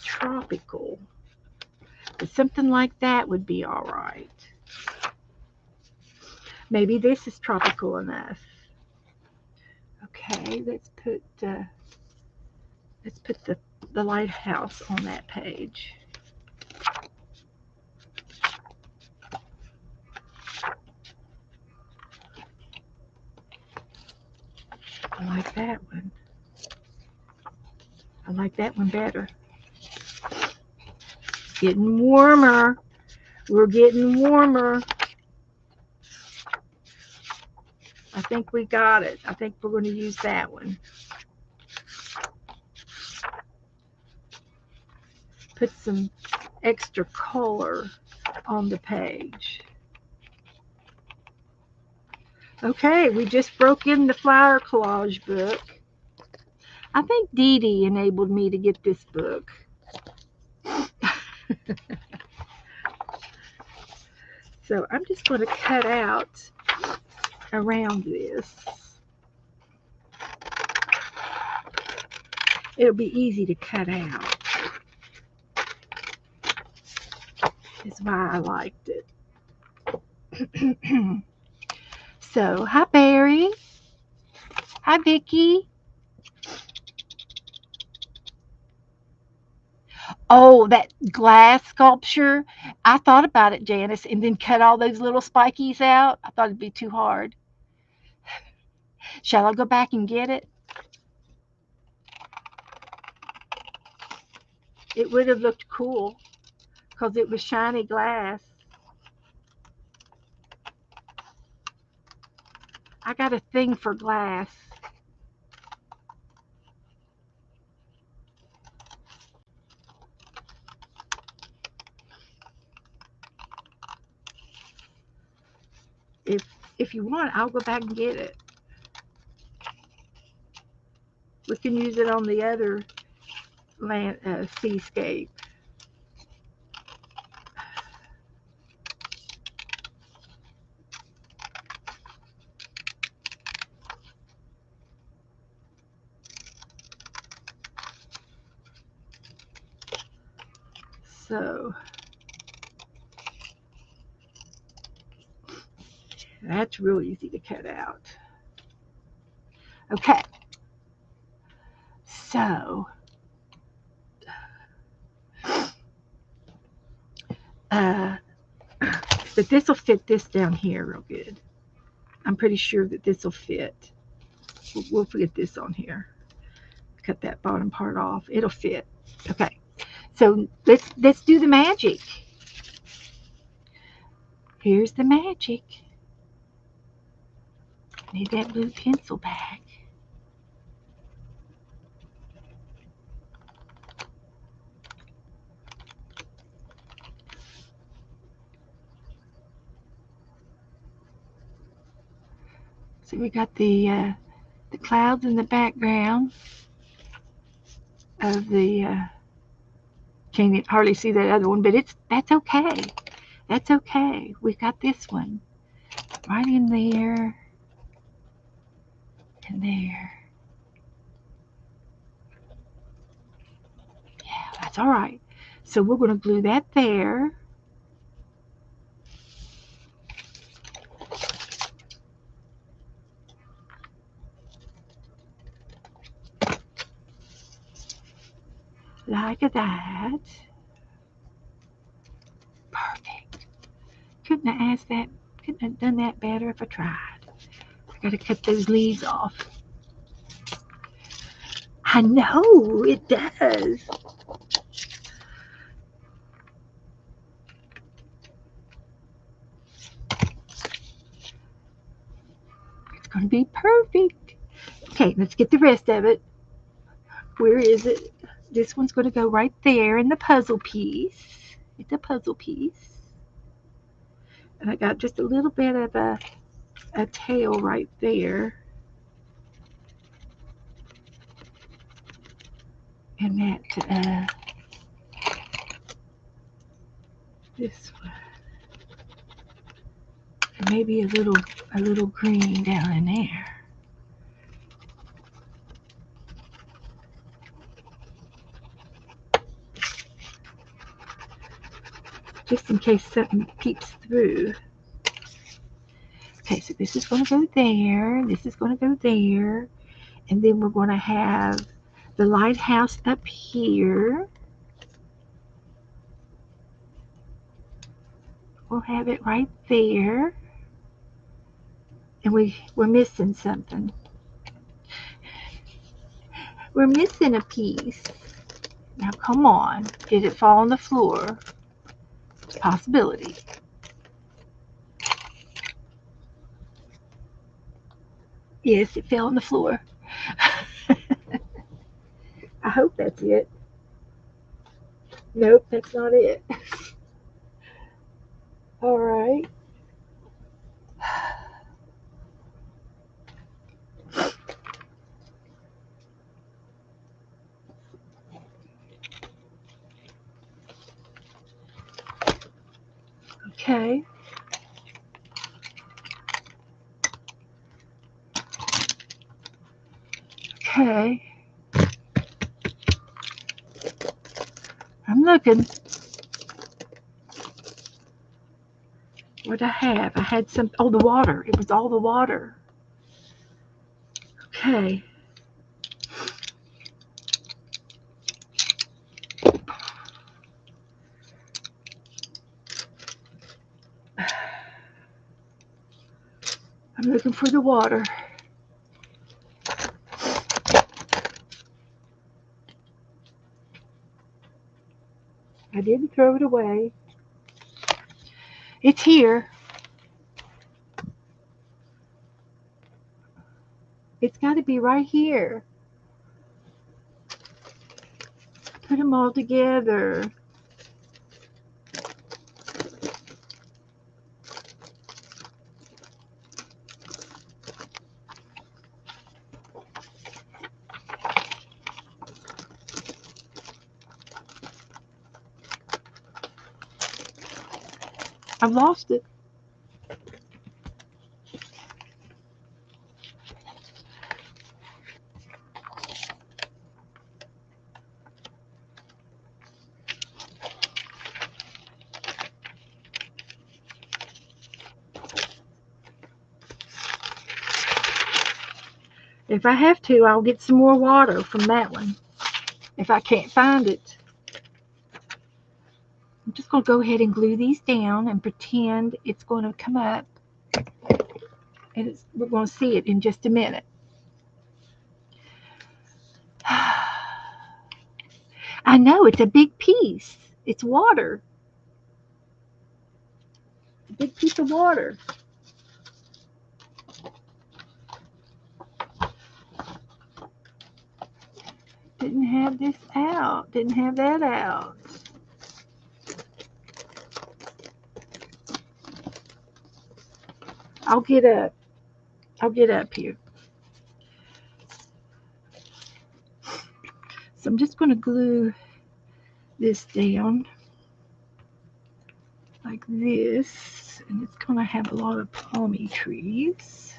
tropical. But something like that would be all right. Maybe this is tropical enough. Okay, let's put the lighthouse on that page. I like that one. I like that one better. It's getting warmer. We're getting warmer. I think we got it. I think we're going to use that one. Put some extra color on the page. Okay, we just broke in the flower collage book. I think Dee Dee enabled me to get this book. So I'm just going to cut out around this. It'll be easy to cut out. That's why I liked it. So, hi Barry. Hi Vicky. Oh, that glass sculpture. I thought about it, Janice, and then cut all those little spikies out. I thought it'd be too hard. Shall I go back and get it? It would have looked cool because it was shiny glass. I got a thing for glass. If you want, I'll go back and get it. We can use it on the other seascape. So that's real easy to cut out. Okay, so but this will fit this down here real good. I'm pretty sure that this will fit. We'll put this on here. Cut that bottom part off. It'll fit. Okay, so let's do the magic. Here's the magic. Need that blue pencil back. So we got the clouds in the background of the. Can't hardly see that other one, but that's okay. That's okay. We got this one right in there and there. Yeah, that's all right. So we're going to glue that there. Like that. Perfect. Couldn't have asked that. Couldn't have done that better if I tried. I got to cut those leaves off. I know it does. It's going to be perfect. Okay, let's get the rest of it. Where is it? This one's going to go right there in the puzzle piece. It's a puzzle piece. And I got just a little bit of a tail right there. And that, this one. And maybe a little green down in there. Just in case something peeps through. Okay, so this is going to go there. This is going to go there. And then we're going to have the lighthouse up here. We'll have it right there. And we're missing something. We're missing a piece. Now come on. Did it fall on the floor? Possibility. Yes, it fell on the floor. I hope that's it. Nope, that's not it. All right. Okay. Okay. I'm looking. What did I have? I had some. Oh, the water. It was all the water. Okay. I'm looking for the water. I didn't throw it away. It's here. It's got to be right here. Put them all together. I've lost it. If I have to, I'll get some more water from that one if I can't find it. I'm just going to go ahead and glue these down and pretend it's going to come up. And we're going to see it in just a minute. I know, it's a big piece. It's water. A big piece of water. Didn't have this out. Didn't have that out. I'll get up. I'll get up here. So I'm just going to glue this down like this. And it's going to have a lot of palmy trees.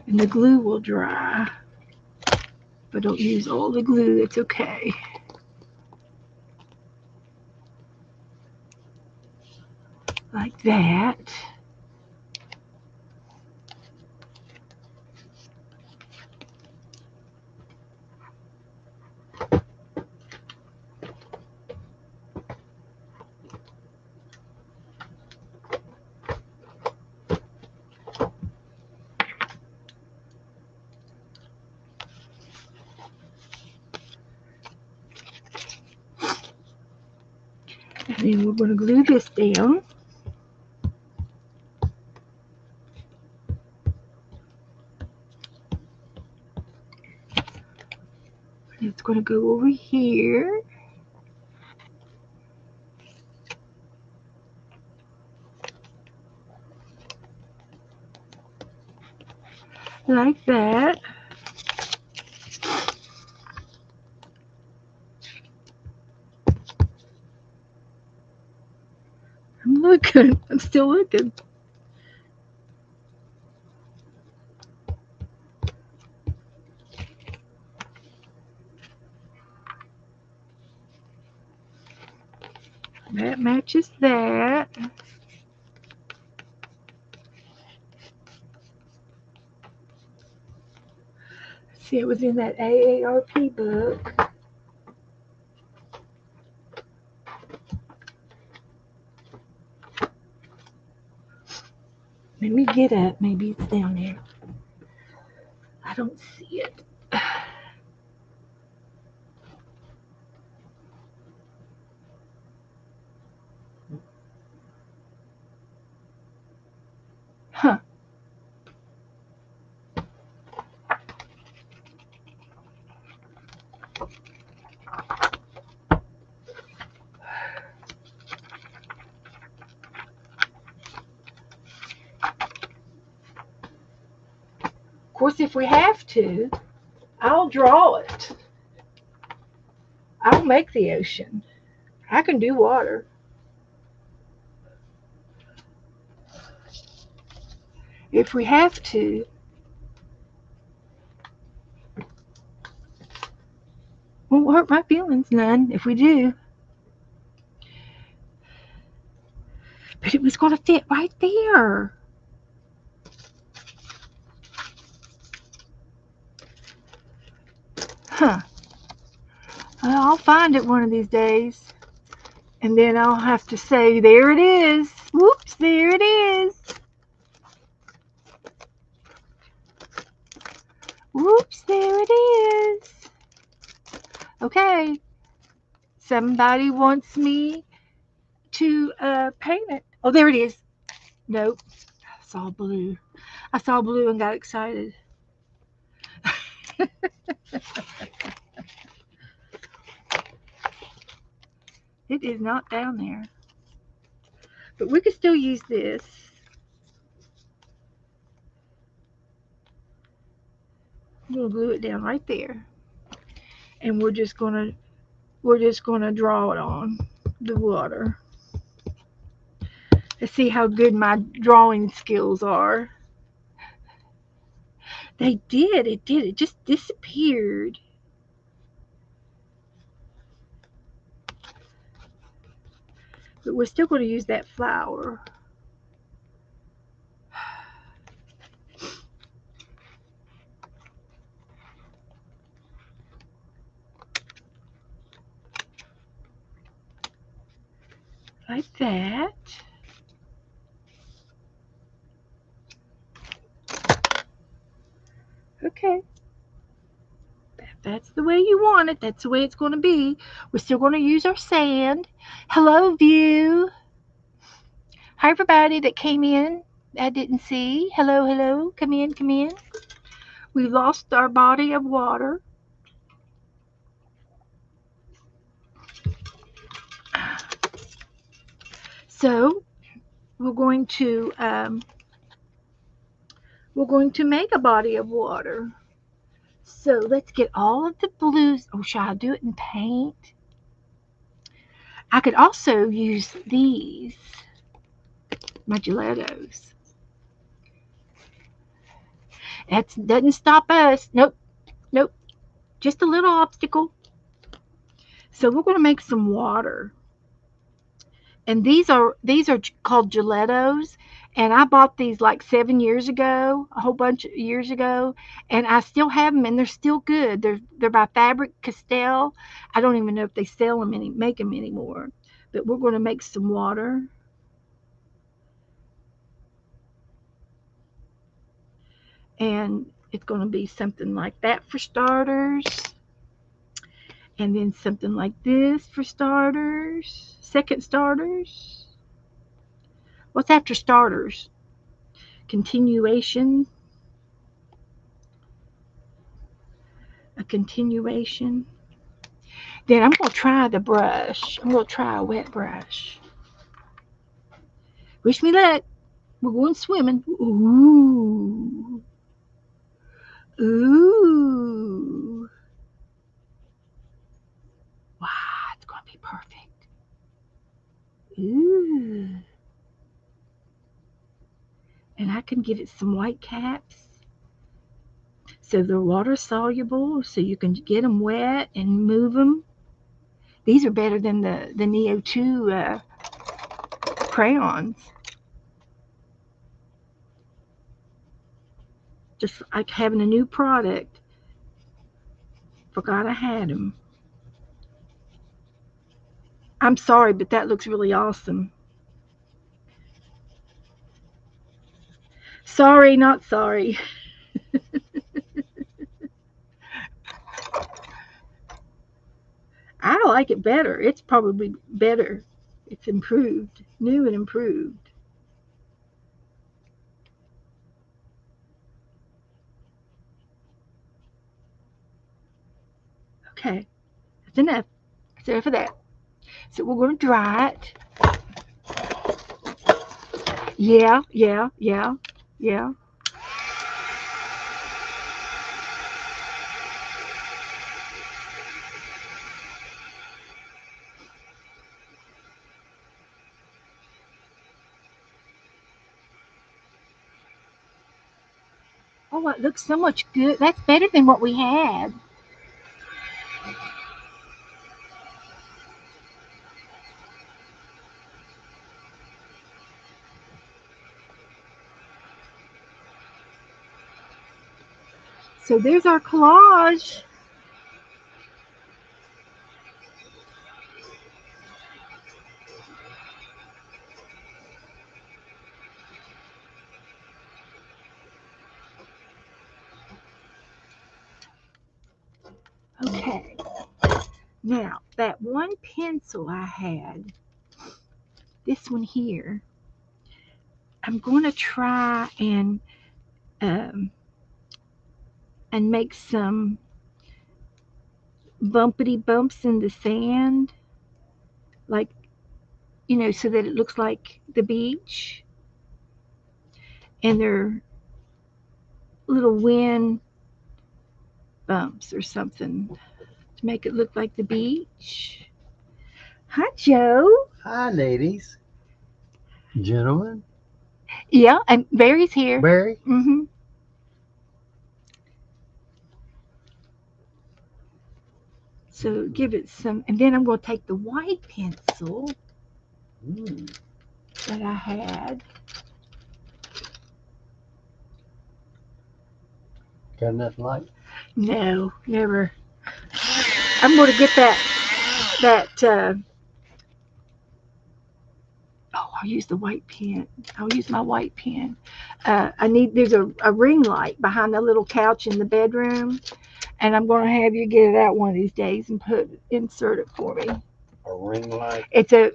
And the glue will dry. If I don't use all the glue, it's okay. Like that. And then we're going to glue this down. It's going to go over here. Like that. I'm looking. I'm still looking. That matches that. See, it was in that AARP book. Let me get up. Maybe it's down there. I don't see it. Huh. Of course, if we have to, I'll draw it. I'll make the ocean. I can do water. If we have to. Won't hurt my feelings none if we do. But it was going to fit right there. Huh. Well, I'll find it one of these days. And then I'll have to say, there it is. Whoops, there it is. Whoops, there it is. Okay. Somebody wants me to paint it. Oh, there it is. Nope. I saw blue. I saw blue and got excited. It is not down there. But we could still use this. I'm gonna glue it down right there. And we're just gonna draw it on the water. Let's see how good my drawing skills are. They did. It did. It just disappeared. But we're still going to use that flower. that. Okay. That's the way you want it. That's the way it's going to be. We're still going to use our sand. Hello, view. Hi, everybody that came in. I didn't see. Hello, hello. Come in, come in. We lost our body of water. So we're going to make a body of water. So let's get all of the blues. Oh, shall I do it in paint? I could also use these, my gelatos. That doesn't stop us. Nope, nope. Just a little obstacle. So we're going to make some water. And these are called gelatos. And I bought these like 7 years ago, a whole bunch of years ago, and I still have them, and they're still good. They're by Fabric Castell. I don't even know if they sell them make them anymore. But we're going to make some water. And it's going to be something like that for starters. And then something like this for starters. Second starters. What's after starters? Continuation. A continuation. Then I'm going to try the brush. I'm going to try a wet brush. Wish me luck. We're going swimming. Ooh. Ooh. Wow, it's going to be perfect. Ooh. And I can give it some white caps. So they're water soluble, so you can get them wet and move them. These are better than the Neo 2 crayons. Just like having a new product. Forgot I had them. I'm sorry, but that looks really awesome. Sorry, not sorry. I like it better. It's probably better. It's improved, new and improved. Okay, that's enough. That's enough of that. So we're going to dry it. Yeah, yeah, yeah, yeah. Oh, it looks so much good. That's better than what we had. So there's our collage. Okay. Now, that one pencil I had, this one here, I'm going to try um, and make some bumpity bumps in the sand, like, so that it looks like the beach. And they're little wind bumps or something to make it look like the beach. Hi, Joe. Hi, ladies, gentlemen. Yeah, and Barry's here. Barry. Mm-hmm. So give it some, and then I'm going to take the white pencil that I had. Got nothing like? No, never. I'm going to get that I'll use the white pen. I'll use my white pen. There's a ring light behind the little couch in the bedroom, and I'm going to have you get it out one of these days and insert it for me. A ring light? It's a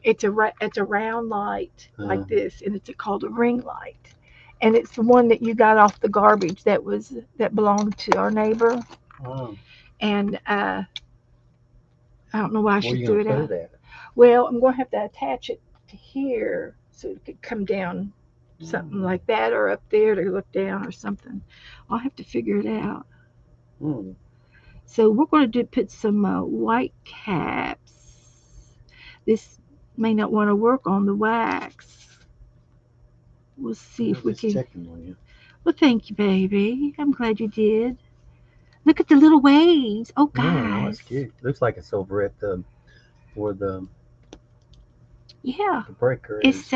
round light like this, and it's called a ring light. And it's the one that you got off the garbage that belonged to our neighbor. Oh. And I don't know why I should do it out. Well, I'm going to have to attach it to here so it could come down something like that, or up there to look down or something. I'll have to figure it out. So we're going to put some white caps. This may not want to work on the wax. We'll see if we can. Checking on you. Well, thank you, baby. I'm glad you did. Look at the little waves. Oh, guys. Oh, that's cute. Looks like it's over at where the breaker is.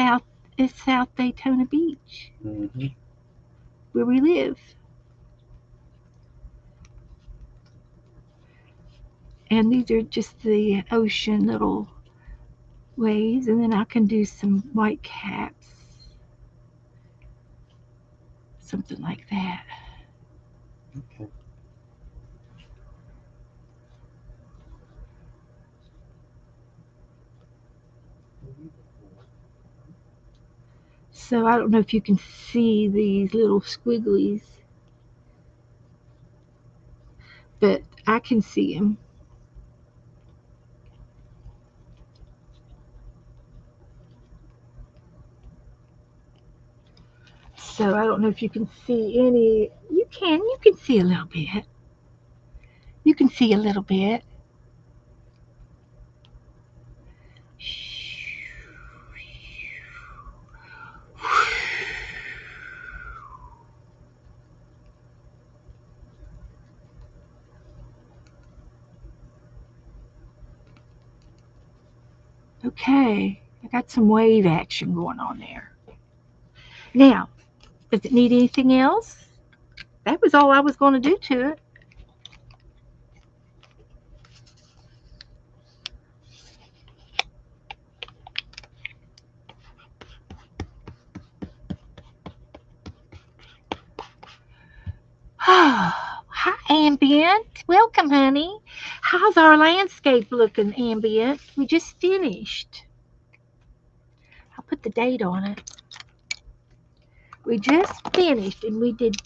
It's South Daytona Beach, where we live. And these are just the ocean little waves, and then I can do some white caps, something like that. Okay. So I don't know if you can see these little squigglies, but I can see them. So I don't know if you can see any. You can see a little bit. You can see a little bit. Okay, I got some wave action going on there. Now, does it need anything else? That was all I was going to do to it. Hi, Ambient. Welcome, honey. How's our landscape looking, Ambient? We just finished. I'll put the date on it. We just finished, and we did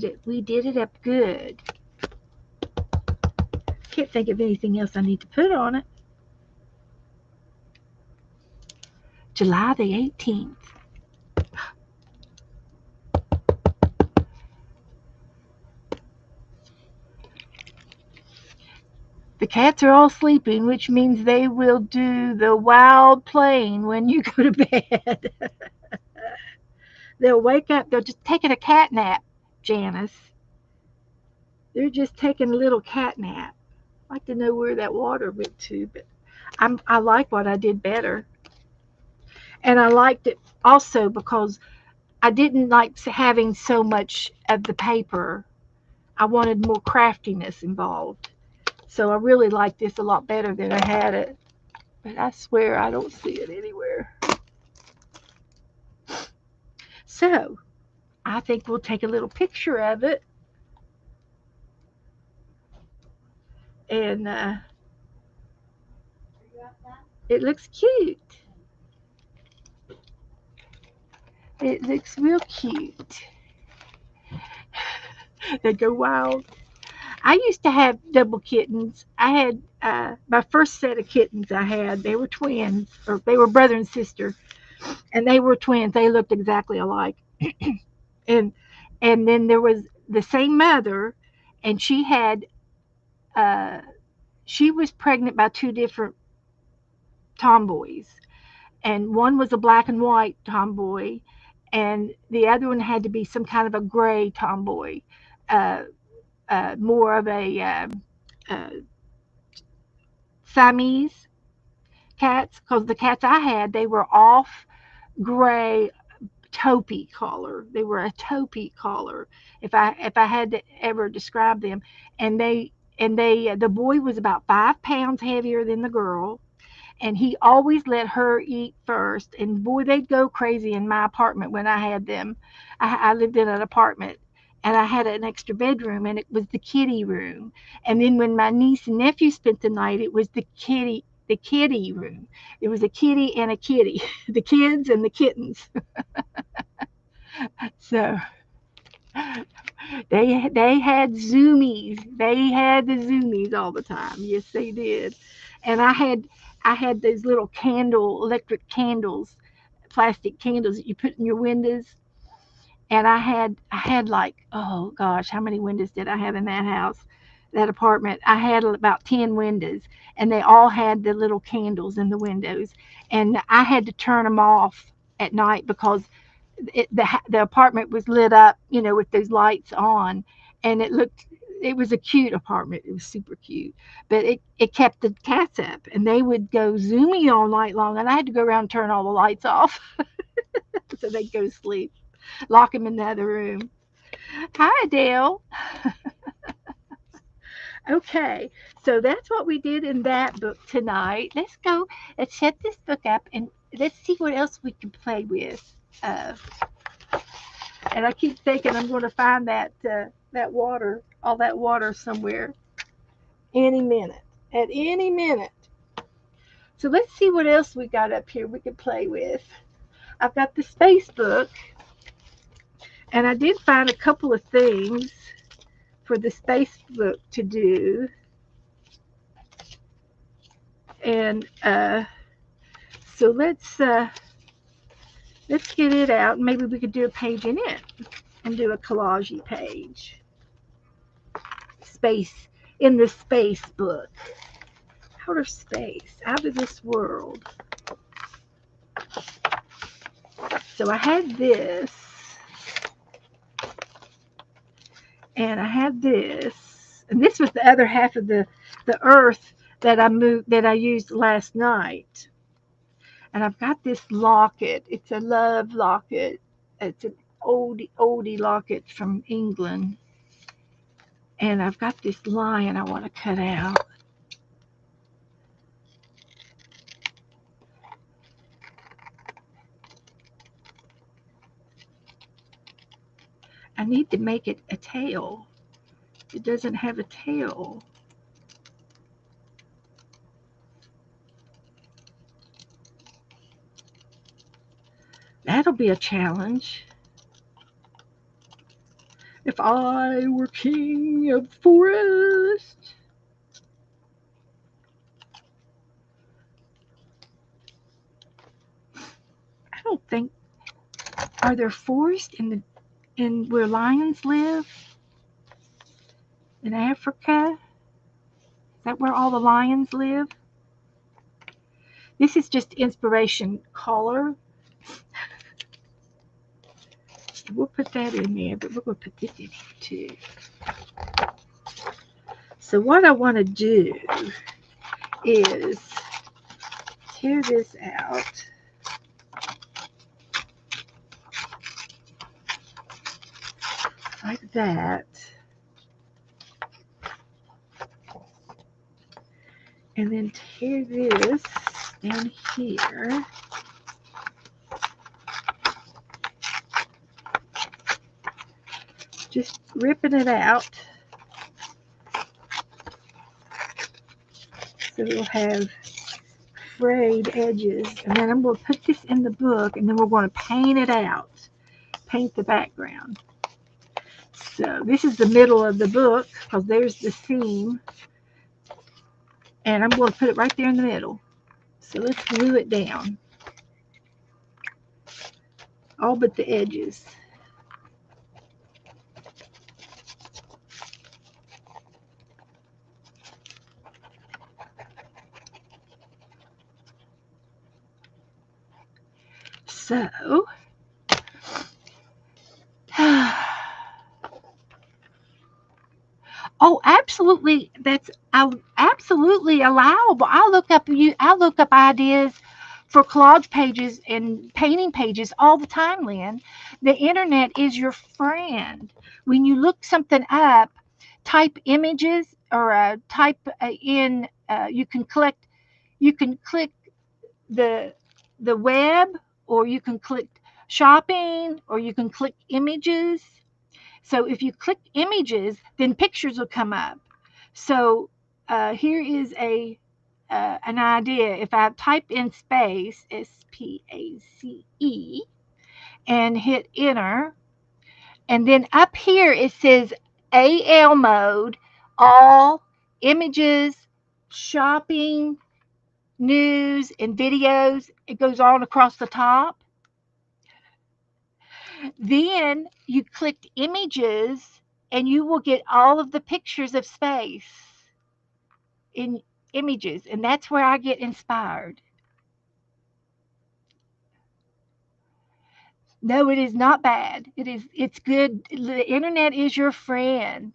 it. We did it up good. Can't think of anything else I need to put on it. July the 18th. The cats are all sleeping, which means they will do the wild playing when you go to bed. They'll wake up. They're just taking a cat nap, Janice. They're just taking a little cat nap. I'd like to know where that water went to, but I like what I did better. And I liked it also because I didn't like having so much of the paper. I wanted more craftiness involved. So I really like this a lot better than I had it. But I swear I don't see it anywhere. So I think we'll take a little picture of it. And it looks cute. It looks real cute. They go wild. I used to have double kittens. I had my first set of kittens I had, they were twins, or they were brother and sister, and they were twins. They looked exactly alike. and and then there was the same mother, and she was pregnant by two different tomboys, and one was a black and white tomboy, and the other one had to be some kind of a gray tomboy, uh, more of a uh, Siamese cats, because the cats I had, they were off gray taupey color. They were a taupey color, if I had to ever describe them. And the boy was about 5 pounds heavier than the girl, and he always let her eat first. And boy, they'd go crazy in my apartment when I had them. I lived in an apartment, and I had an extra bedroom, and it was the kitty room. And then when my niece and nephew spent the night, it was the kitty room. It was a kitty and a kitty, the kids and the kittens. So they had zoomies. They had the zoomies all the time. Yes, they did. And I had those little electric candles, plastic candles that you put in your windows. And I had like, oh gosh, how many windows did I have in that house? That apartment. I had about 10 windows, and they all had the little candles in the windows. And I had to turn them off at night because the apartment was lit up, with those lights on, and it was a cute apartment. It was super cute, but it kept the cats up, and they would go zoomy all night long, and I had to go around and turn all the lights off so they'd go to sleep, lock them in the other room. Hi, Dale. Okay, so that's what we did in that book tonight. Let's set this book up, and let's see what else we can play with. Uh, And I keep thinking I'm going to find that water, all that water somewhere, any minute, at any minute. So let's see what else we got up here we can play with. I've got the space book, and I did find a couple of things for the space book to do. And so let's get it out. Maybe we could do a page in it and do a collage page. Space in the space book. Outer space, out of this world. So I had this, and I had this, and this was the other half of the earth that I used last night. And I've got this locket. It's a love locket. It's an oldie locket from England. And I've got this lion I want to cut out. I need to make it a tail. It doesn't have a tail. That'll be a challenge. If I were king of the forest. I don't think, are there forests in where lions live? In Africa? Is that where all the lions live? This is just inspiration color. We'll put that in there, but we're going to put this in here too. So what I want to do is tear this out. Like that. And then tear this down here. Just ripping it out. So we'll have frayed edges. And then I'm going to put this in the book, and then we're going to paint it out. Paint the background. So this is the middle of the book, because there's the seam. And I'm going to put it right there in the middle. So let's glue it down. All but the edges. So, oh, absolutely, that's absolutely allowable. I look up ideas for collage pages and painting pages all the time, Lynn. The internet is your friend. When you look something up, type images or type in. You can click the web, or you can click shopping, or you can click images. So if you click images, then pictures will come up. So here is an idea. If I type in space, SPACE, and hit enter, and then up here it says AL mode, all images, shopping, news, and videos. It goes on across the top. Then you click images and you will get all of the pictures of space in images. And that's where I get inspired. No, it is not bad. It's good. The internet is your friend.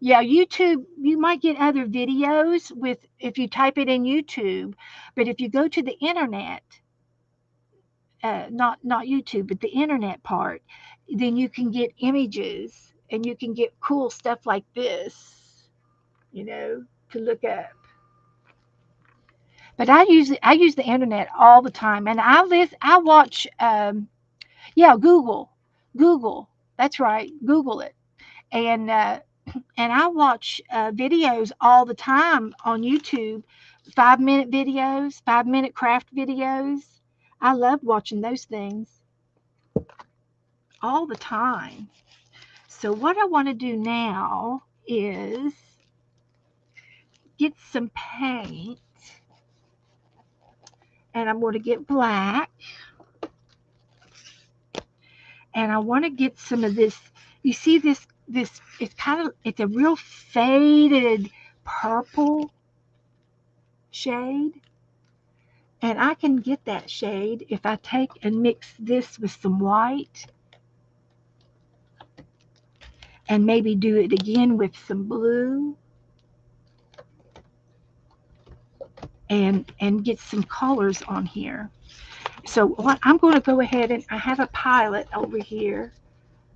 Yeah, YouTube, you might get other videos with if you type it in YouTube, but if you go to the internet, not YouTube, but the internet part, then you can get images and you can get cool stuff like this, you know, to look up. But I use the internet all the time, and I watch yeah, Google, that's right, Google it, and I watch videos all the time on YouTube, 5 minute videos, 5 minute craft videos. I love watching those things all the time. So what I want to do now is get some paint, and I'm going to get black, and I want to get some of this. You see this it's a real faded purple shade, and I can get that shade if I take and mix this with some white, and maybe do it again with some blue, and get some colors on here. So what I'm going to go ahead, and I have a pilot over here.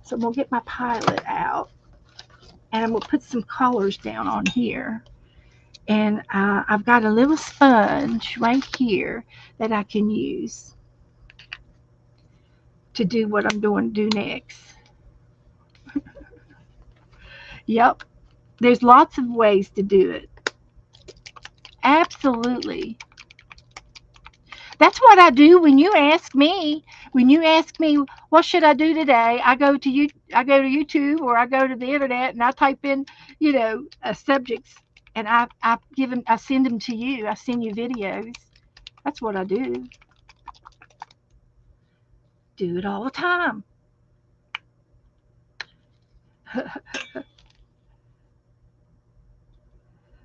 So I'm going to get my pilot out, and I'm going to put some colors down on here. And I've got a little sponge right here that I can use to do what I'm going to do next. Yep, there's lots of ways to do it. Absolutely. That's what I do when you ask me. When you ask me what should I do today, I go to YouTube, or I go to the internet, and I type in, subjects, and I send them to you. I send you videos. That's what I do. Do it all the time.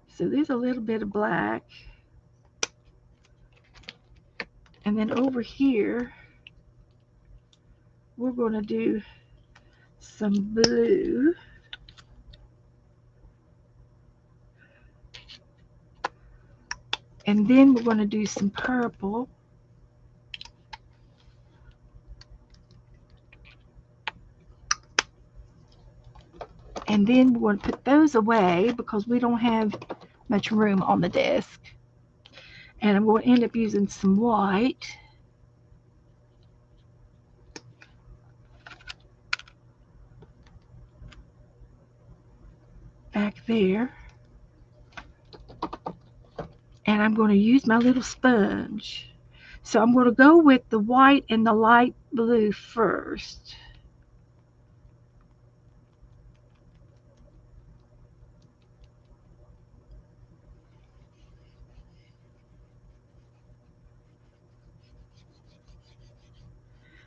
So there's a little bit of black, and then over here we're going to do some blue. And then we're going to do some purple. And then we're going to put those away because we don't have much room on the desk. And I'm going to end up using some white. Back there. And I'm going to use my little sponge. So I'm going to go with the white and the light blue first.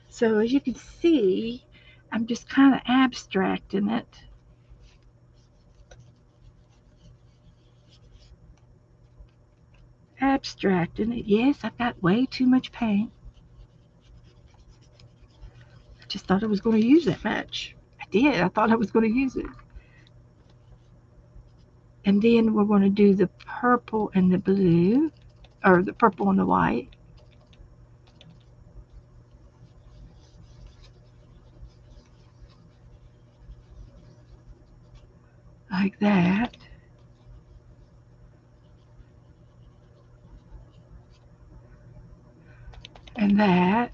So as you can see, I'm just kind of abstracting it. Yes, I've got way too much paint. I just thought I was going to use that much. I did. I thought I was going to use it. And then we're going to do the purple and the blue, or the purple and the white. Like that. that.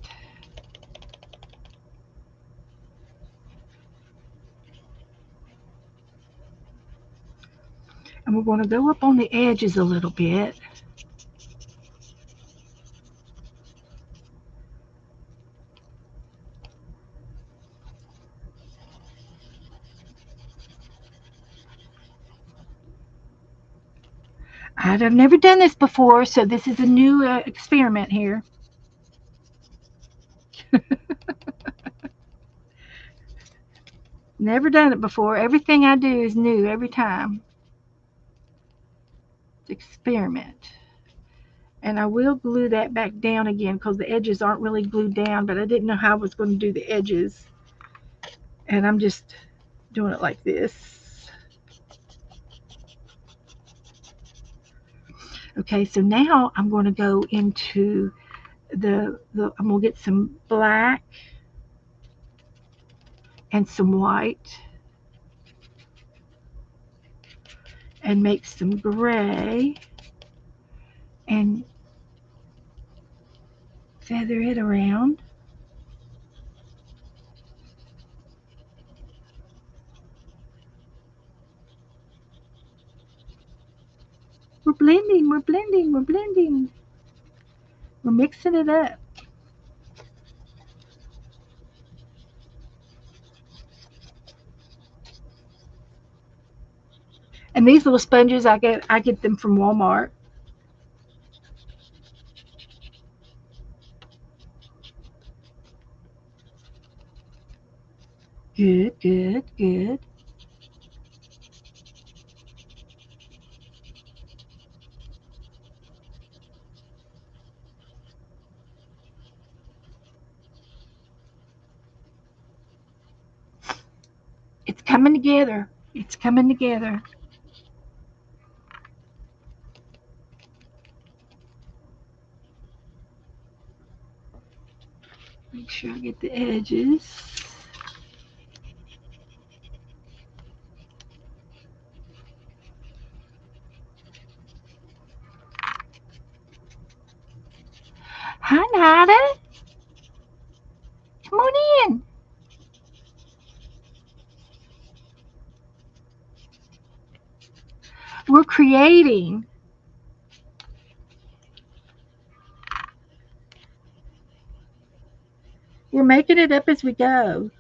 And we're going to go up on the edges a little bit. I've never done this before, so this is a new experiment here. Never done it before. Everything I do is new every time. It's experiment. And I will glue that back down again because the edges aren't really glued down, but I didn't know how I was going to do the edges. And I'm just doing it like this. Okay, so now I'm going to go into I'm going to get some black and some white and make some gray and feather it around. We're blending, we're blending, we're blending. We're mixing it up. And these little sponges, I get them from Walmart. Good, good, good. It's coming together. It's coming together. Make sure I get the edges. Hi, Nada. Come on in. We're creating. We're making it up as we go.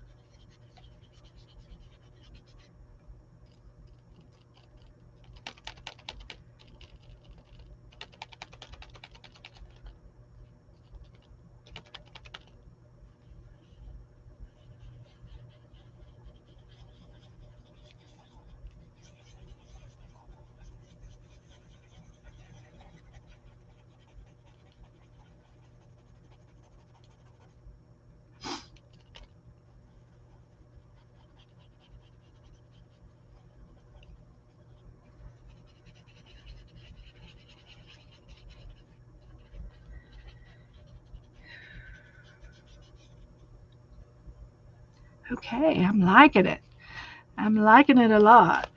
Okay, I'm liking it. I'm liking it a lot.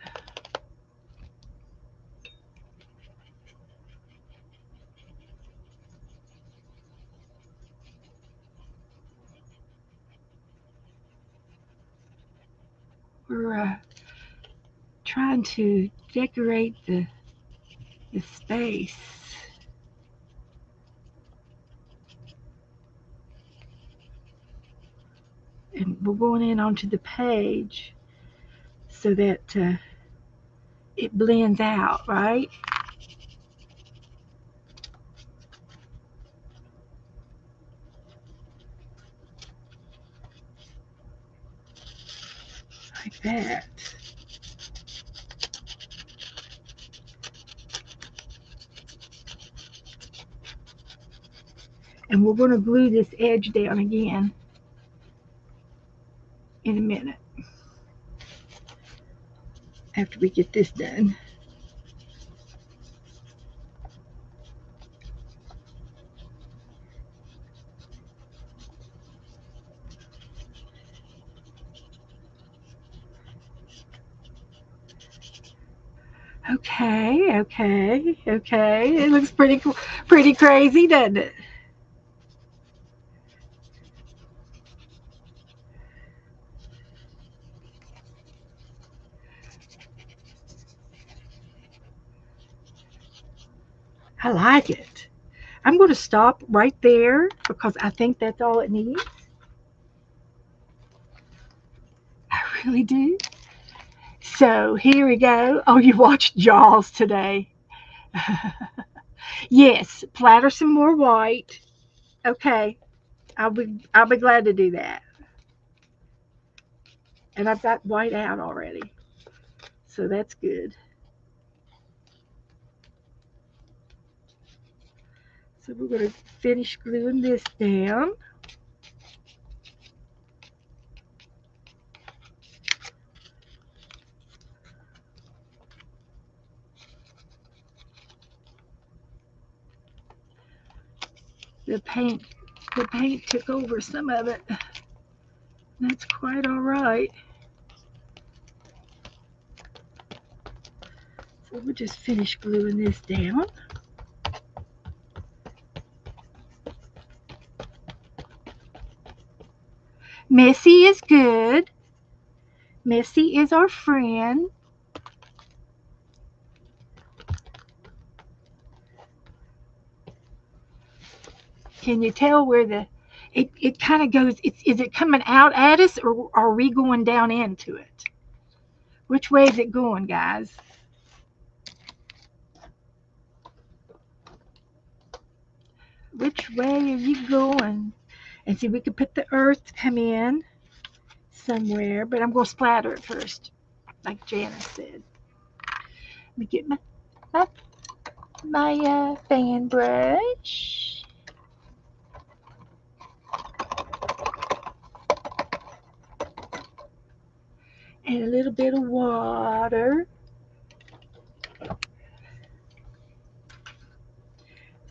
We're trying to decorate the space. And we're going in onto the page so that it blends out, right? Like that. And we're going to glue this edge down again in a minute after we get this done. Okay, okay, okay. It looks pretty crazy, doesn't it? I like it. I'm going to stop right there because I think that's all it needs. I really do. So here we go. Oh, you watched Jaws today. Yes, platter some more white. Okay, I'll be glad to do that. And I've got white out already, so that's good. So we're going to finish gluing this down. The paint, the paint took over some of it. That's quite all right. So we'll just finish gluing this down. Messy is good. Messy is our friend. Can you tell where it kind of goes? Is it coming out at us or are we going down into it? Which way is it going, guys? Which way are you going? And see, we could put the earth come in somewhere, but I'm going to splatter it first, like Janice said. Let me get my fan brush and a little bit of water.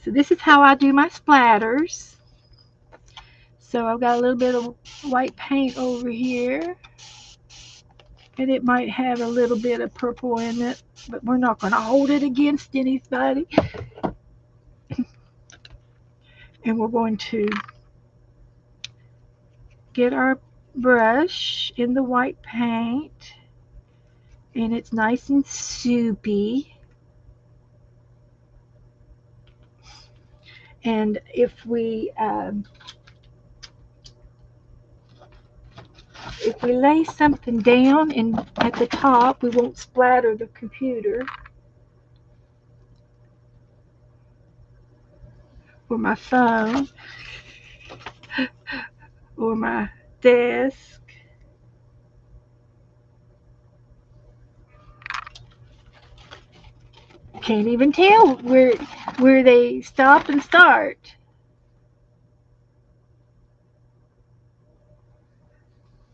So this is how I do my splatters. So I've got a little bit of white paint over here, and it might have a little bit of purple in it, but we're not going to hold it against anybody. And we're going to get our brush in the white paint, and it's nice and soupy. And if we lay something down at the top, we won't splatter the computer or my phone or my desk. Can't even tell where they stop and start.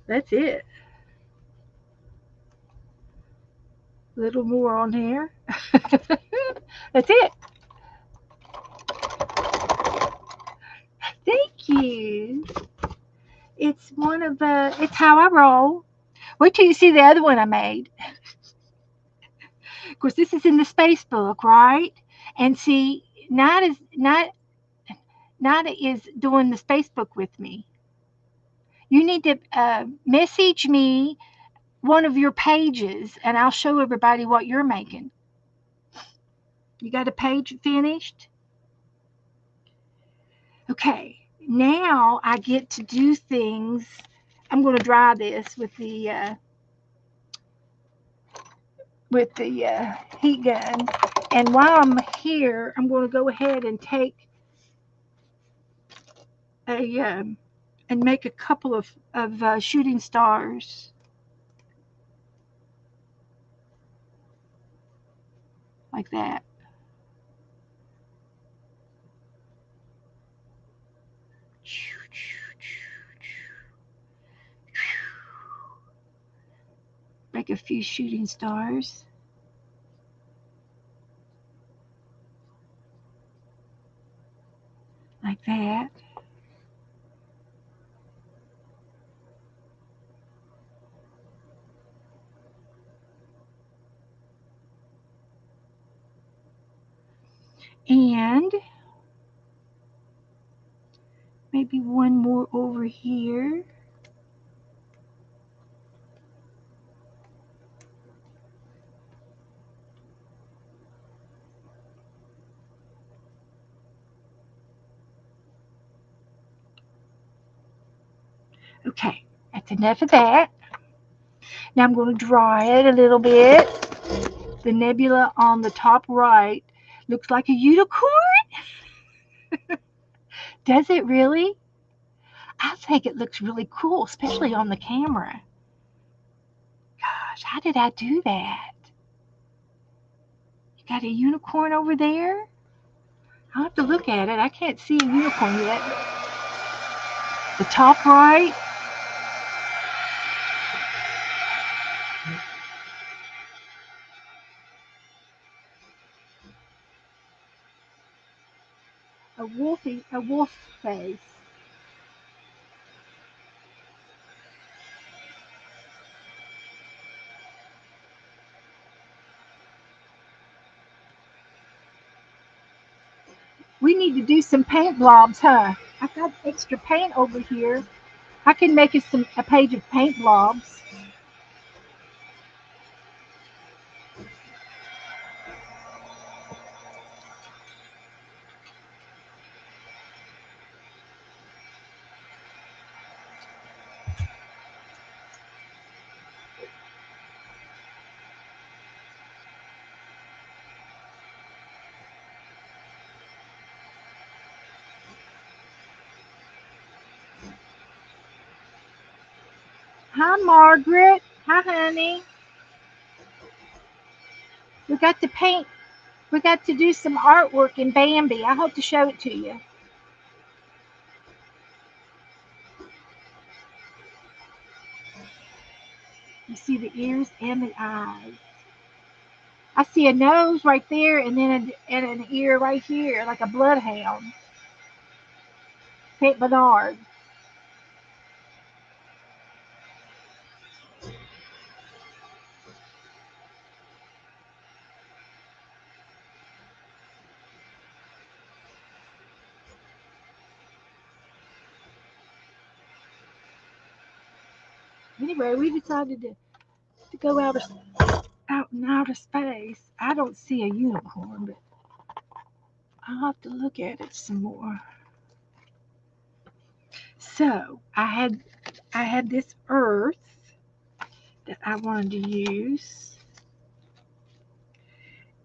That's it. A little more on here. That's it. Thank you. It's how I roll. Wait till you see the other one I made. Of course, this is in the space book, right? And see, Nada is doing the space book with me. You need to message me one of your pages, and I'll show everybody what you're making. You got a page finished? Okay, now I get to do things. I'm going to dry this with the heat gun, and while I'm here, I'm going to go ahead and take a and make a couple of shooting stars like that. Make a few shooting stars. Like that. And maybe one more over here. Okay, that's enough of that. Now I'm going to draw it a little bit. The nebula on the top right looks like a unicorn. Does it really? I think it looks really cool, especially on the camera. Gosh, how did I do that? You got a unicorn over there? I'll have to look at it. I can't see a unicorn yet. The top right. A wolf face. We need to do some paint blobs, huh? I've got extra paint over here. I can make us a page of paint blobs. Hi, Margaret. Hi, honey. We got to paint. We got to do some artwork in Bambi. I hope to show it to you. You see the ears and the eyes. I see a nose right there and then an ear right here, like a bloodhound. Saint Bernard. Anyway, we decided to go out in outer space. I don't see a unicorn, but I'll have to look at it some more. So I had this earth that I wanted to use,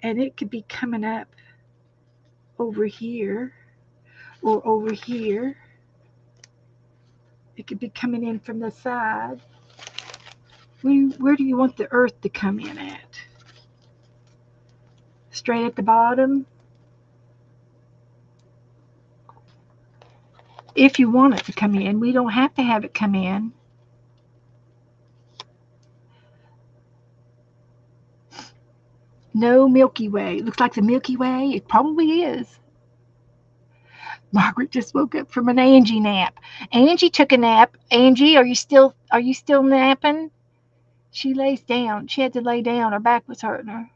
and it could be coming up over here or over here. It could be coming in from the side. Where do you want the earth to come in at? Straight at the bottom? If you want it to come in, we don't have to have it come in. No Milky Way. It looks like the Milky Way. It probably is. Margaret just woke up from an Angie nap. Angie took a nap. Angie, are you still napping? She lays down. She had to lay down. Her back was hurting her.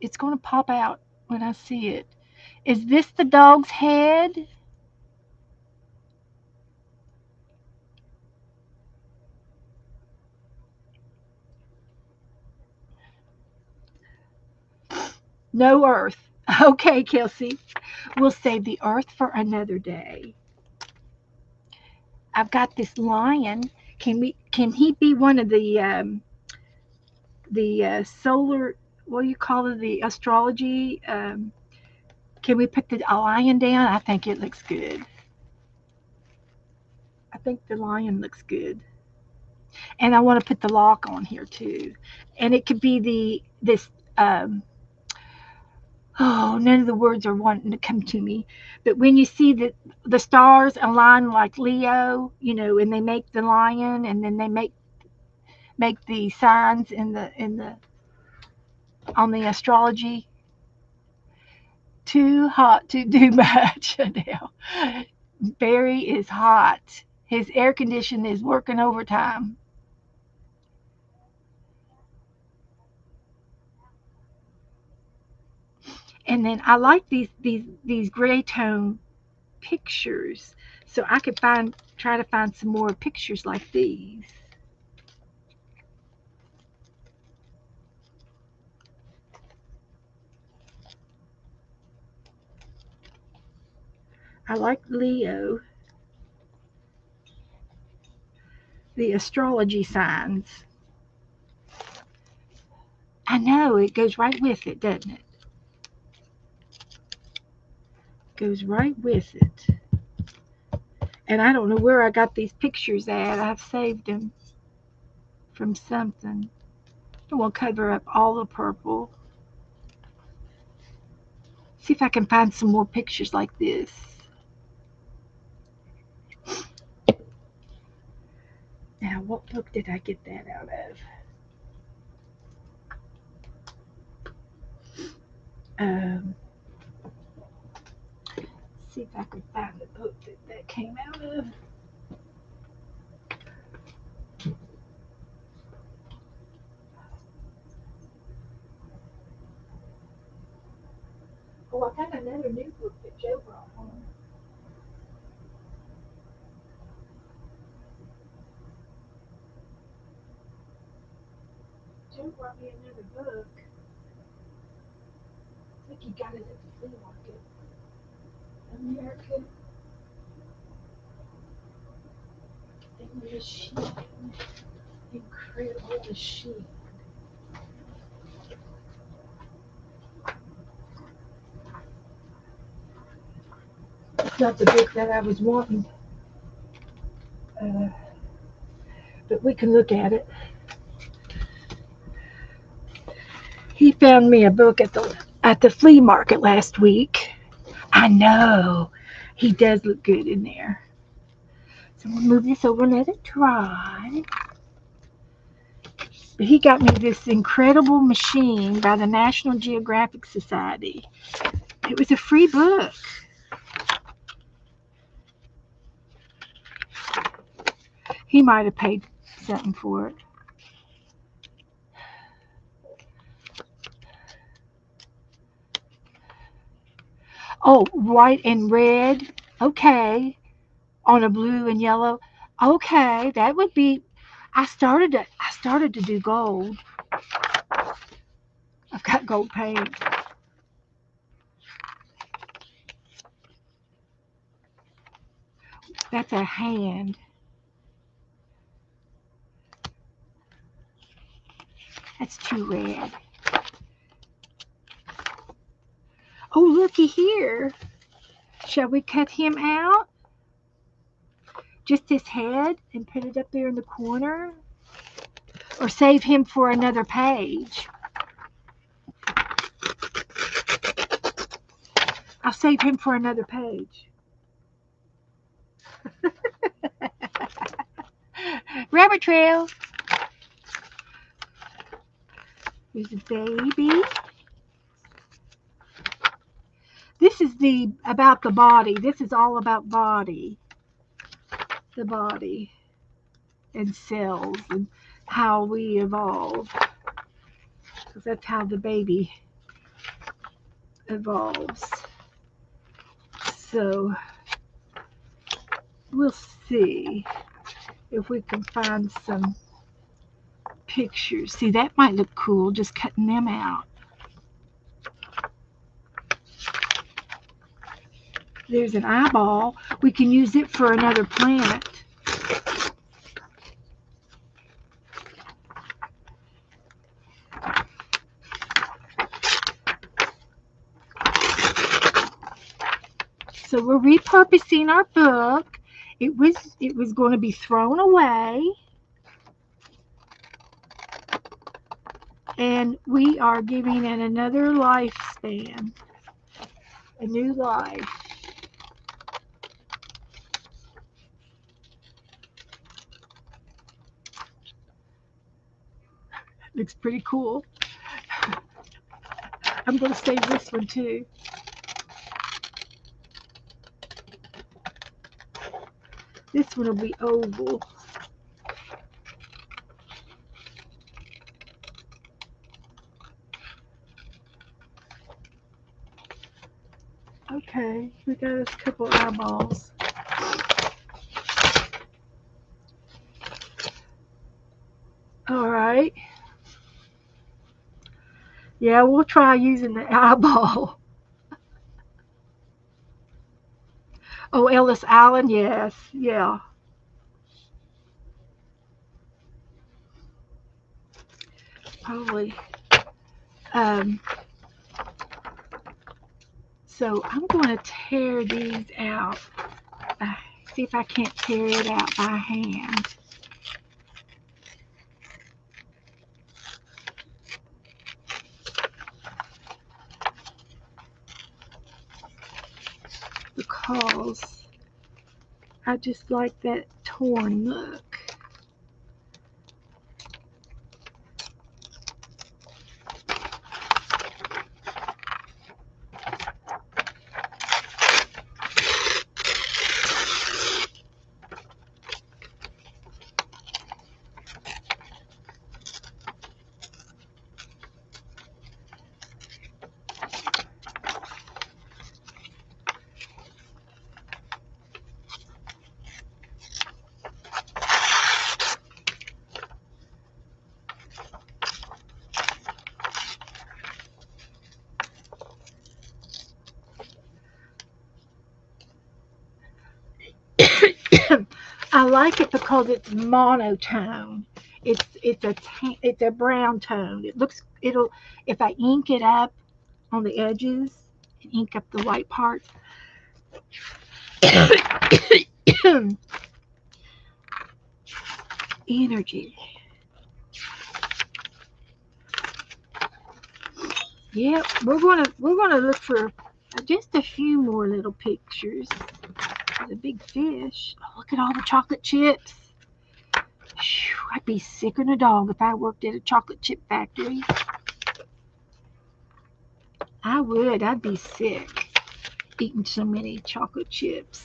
It's going to pop out when I see it. Is this the dog's head? No earth. Okay, Kelsey. We'll save the earth for another day. I've got this lion. Can he be one of the solar, what do you call it, the astrology? Can we put a lion down? I think it looks good. I think the lion looks good. And I want to put the lock on here too. And it could be this oh, none of the words are wanting to come to me. But when you see the stars align like Leo, and they make the lion, and then they make the signs in the on the astrology. Too hot to do much now. Barry is hot. His air condition is working overtime. And then I like these gray tone pictures so I could try to find some more pictures like these. I like Leo, the astrology signs. I know it goes right with it, doesn't it? Goes right with it. And I don't know where I got these pictures at. I've saved them from something. And we'll cover up all the purple. See if I can find some more pictures like this. Now, what book did I get that out of? See if I can find the book that came out of. Oh, I got another new book that Joe brought home. Joe brought me another book. I think he got it at the flea market. American Machine. Incredible Machine. It's not the book that I was wanting, uh, but we can look at it. He found me a book at the flea market last week. I know he does look good in there. So we'll move this over and let it dry. But he got me this incredible machine by the National Geographic Society. It was a free book. He might have paid something for it. Oh, white and red. Okay. On a blue and yellow. Okay, that would be. I started to do gold. I've got gold paint. That's a hand. That's too red. Oh, looky here. Shall we cut him out? Just his head and put it up there in the corner? Or save him for another page? I'll save him for another page. Rabbit trail. There's a baby. This is about the body. This is all about body. The body and cells and how we evolve. Because that's how the baby evolves. So we'll see if we can find some pictures. See, that might look cool, just cutting them out. There's an eyeball. We can use it for another plant. So we're repurposing our book. It was going to be thrown away. And we are giving it another lifespan. A new life. Looks pretty cool. I'm going to save this one too. This one will be oval. Okay. We got us a couple eyeballs. All right. Yeah, we'll try using the eyeball. Oh, Ellis Island, yes, yeah. Probably. Um, so I'm going to tear these out. See if I can't tear it out by hand. Because I just like that torn look. I like it because it's monotone. It's a brown tone. It'll if I ink it up on the edges and ink up the white parts. Energy. Yep, we're gonna look for just a few more little pictures. The big fish. Oh, look at all the chocolate chips. Whew, I'd be sicker than a dog if I worked at a chocolate chip factory. I would. I'd be sick eating so many chocolate chips.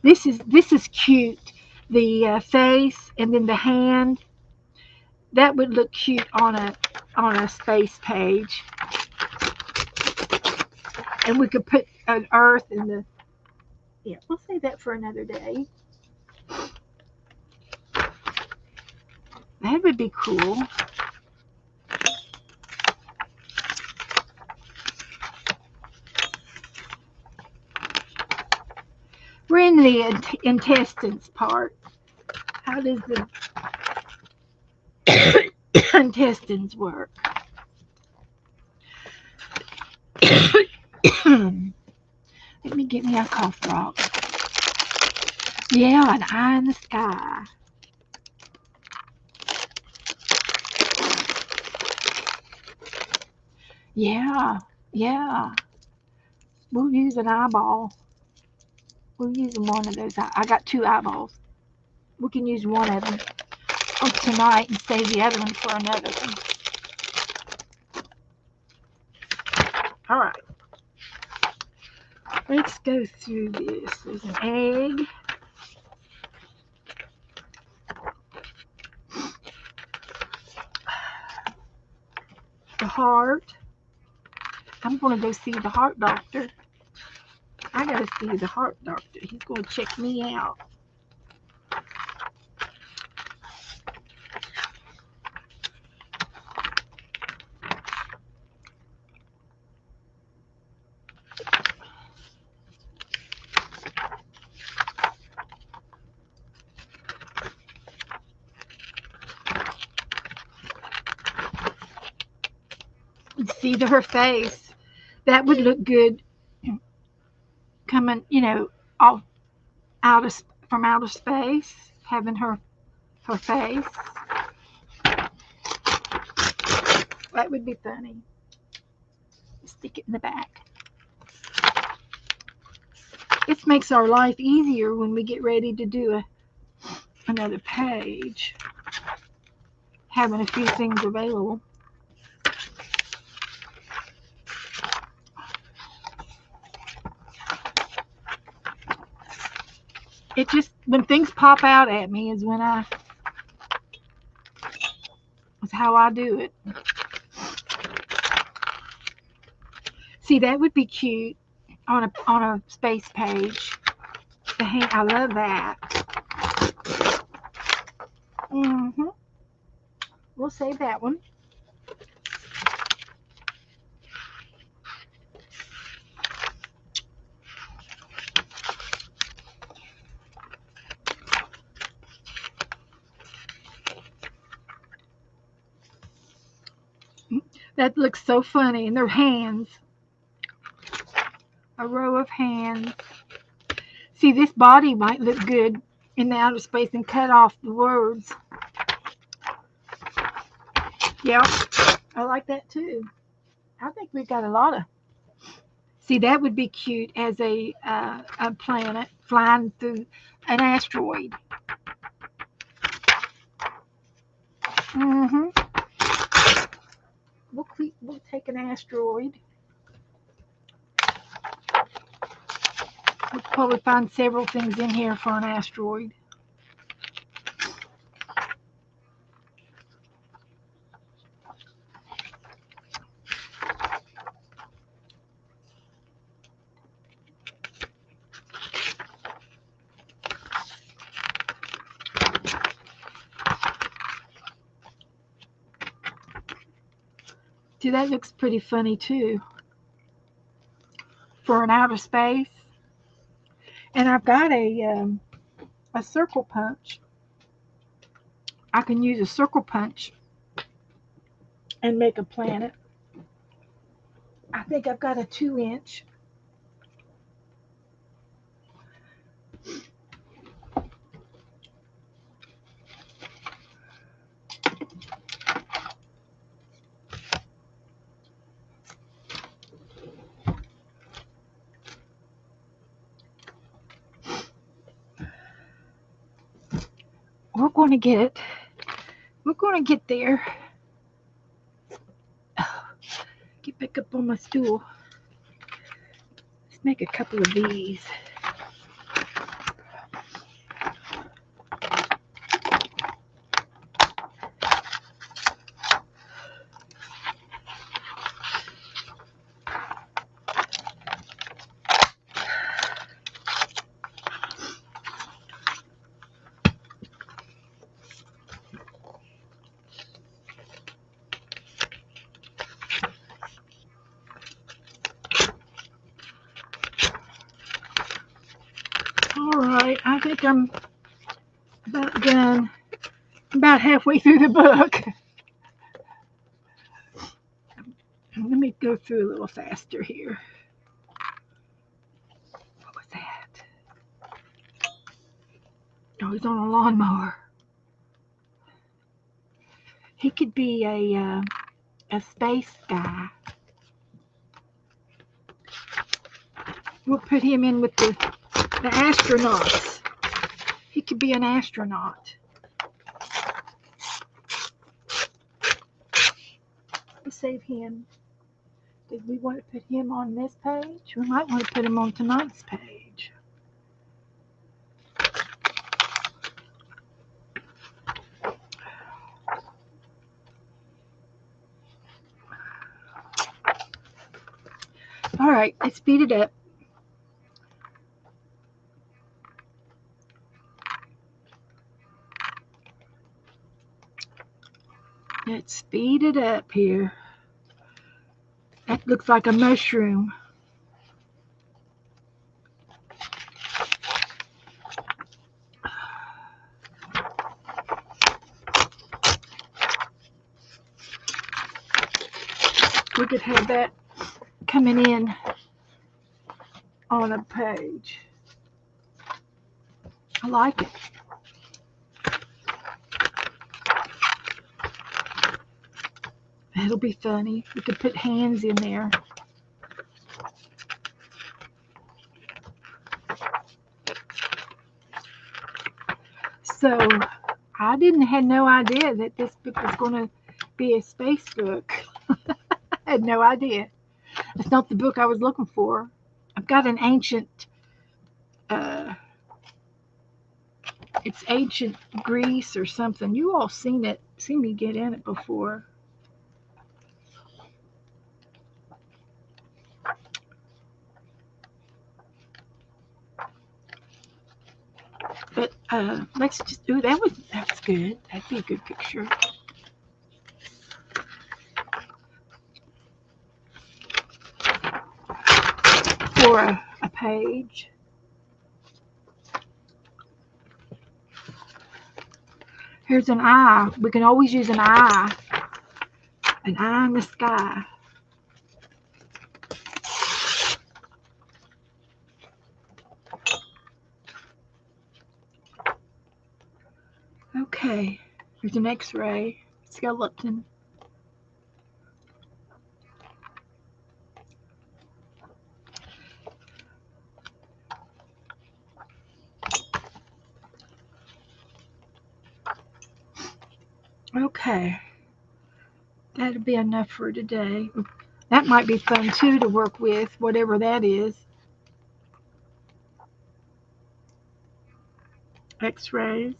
This is cute. The face and then the hand. That would look cute on a space page. And we could put an earth in the. Yeah, we'll save that for another day. That would be cool. We're in the intestines part. How does the intestines work? Let me get me a cough drop. Yeah, an eye in the sky. Yeah, yeah. We'll use an eyeball. We'll use one of those. I got two eyeballs. We can use one of them tonight and save the other one for another one. All right. Let's go through this. There's an egg. The heart. I'm going to go see the heart doctor. I got to see the heart doctor. He's going to check me out. See her face. That would look good coming, off from outer space, having her face. That would be funny. Stick it in the back. This makes our life easier when we get ready to do another page. Having a few things available. It just, when things pop out at me is how I do it. See, that would be cute on a space page. I love that. We'll save that one. That looks so funny. And their hands. A row of hands. See, this body might look good in the outer space and cut off the words. Yeah, I like that too. I think we got a lot of. See, that would be cute as a planet flying through an asteroid. We'll take an asteroid. We'll probably find several things in here for an asteroid. See, that looks pretty funny too for an outer space. And I've got a circle punch. I can use a circle punch and make a planet. I think I've got a 2-inch. We're going to get it. We're going to get there. Get back up on my stool. Let's make a couple of these. Alright, I think I'm about done. About halfway through the book. Let me go through a little faster here. What was that? Oh, he's on a lawnmower. He could be a space guy. We'll put him in with the astronauts. He could be an astronaut. We'll save him. Did we want to put him on this page? We might want to put him on tonight's page. All right, let's speed it up. Let's speed it up here. That looks like a mushroom. We could have that coming in on a page. I like it. That'll be funny. We could put hands in there. So I had no idea that this book was going to be a space book. I had no idea. It's not the book I was looking for. I've got an ancient, it's ancient Greece or something. You all seen me get in it before. Let's just do that. That's good. That'd be a good picture. For a page. Here's an eye. We can always use an eye. An eye in the sky. Okay. Here's an X-ray skeleton. Okay. That'll be enough for today. That might be fun too to work with, whatever that is. X-rays.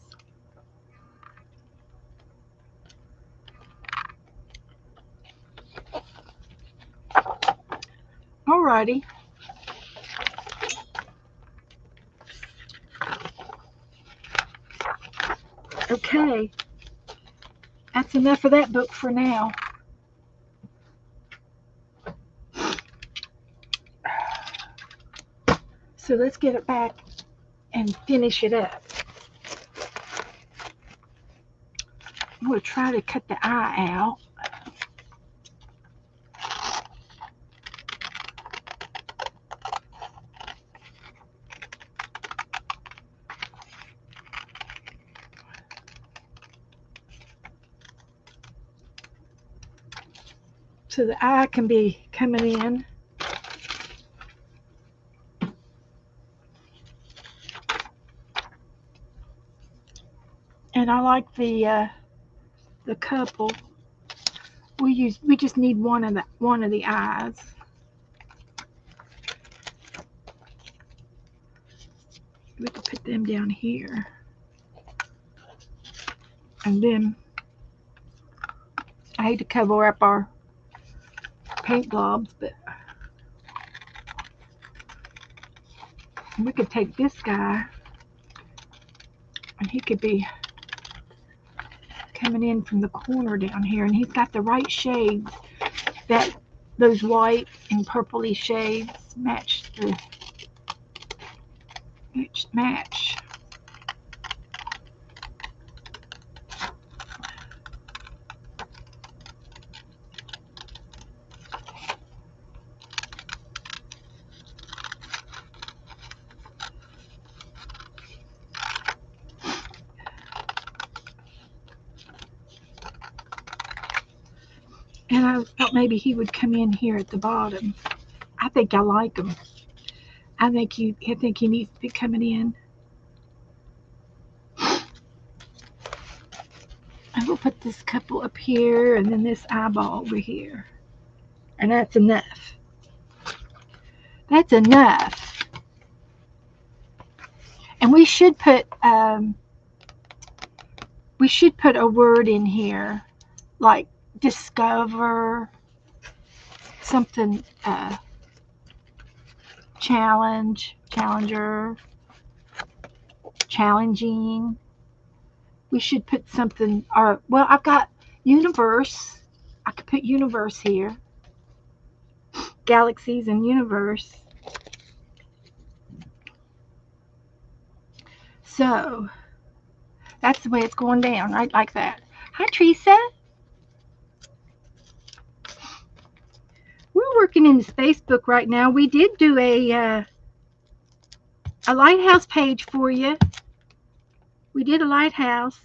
Alrighty. Okay. That's enough of that book for now. So let's get it back and finish it up. I'm going to try to cut the eye out. So the eye can be coming in. And I like the couple. We just need one of the eyes. We can put them down here. And then I hate to cover up our paint globs, but we could take this guy and he could be coming in from the corner down here, and he's got the right shades, that those white and purpley shades match. And I thought maybe he would come in here at the bottom. I think I like him. I think he needs to be coming in. And we'll put this couple up here and then this eyeball over here. And that's enough. That's enough. And we should put a word in here like discover, something, challenger, challenging. We should put something, or, well, I've got universe. I could put universe here. Galaxies and universe. So, that's the way it's going down, right? Like that. Hi, Teresa. We're working in the space book right now. We did do a lighthouse page for you. We did a lighthouse.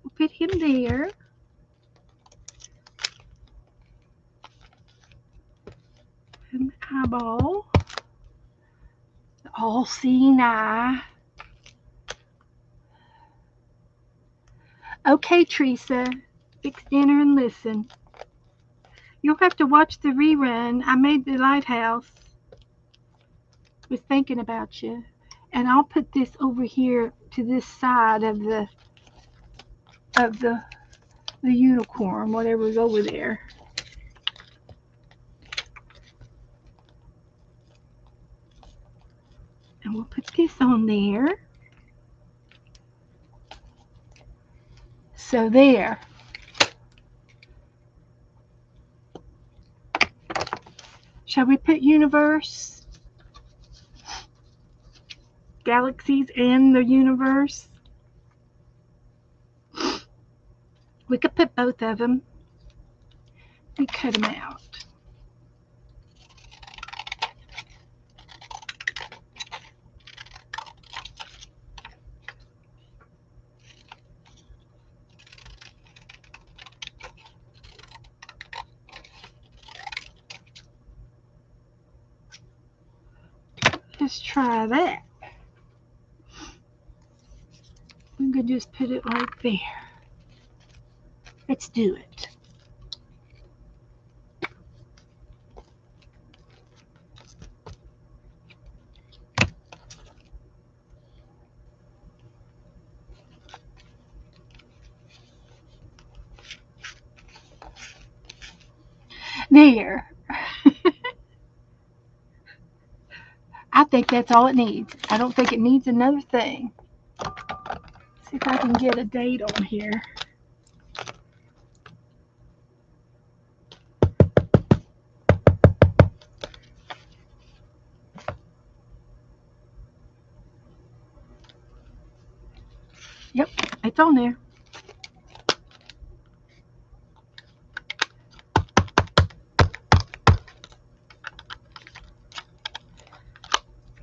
We'll put him there. An eyeball. The all-seeing eye. Okay, Teresa. Fix dinner and listen. You'll have to watch the rerun. I made the lighthouse. Was thinking about you. And I'll put this over here to this side of the unicorn, whatever's over there. And we'll put this on there. So there. Shall we put universe? Galaxies and the universe? We could put both of them. We cut them out. Let's try that. I'm going to just put it right there. Let's do it. There. I think that's all it needs. I don't think it needs another thing. See if I can get a date on here. Yep, it's on there.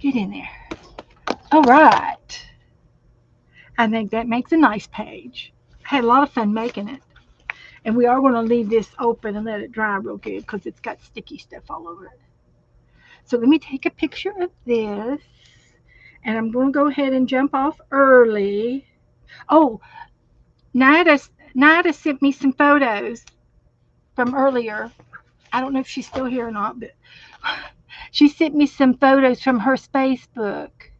Get in there. All right. I think that makes a nice page. I had a lot of fun making it. And we are going to leave this open and let it dry real good because it's got sticky stuff all over it. So let me take a picture of this. And I'm going to go ahead and jump off early. Oh, Nida sent me some photos from earlier. I don't know if she's still here or not, but she sent me some photos from her space book.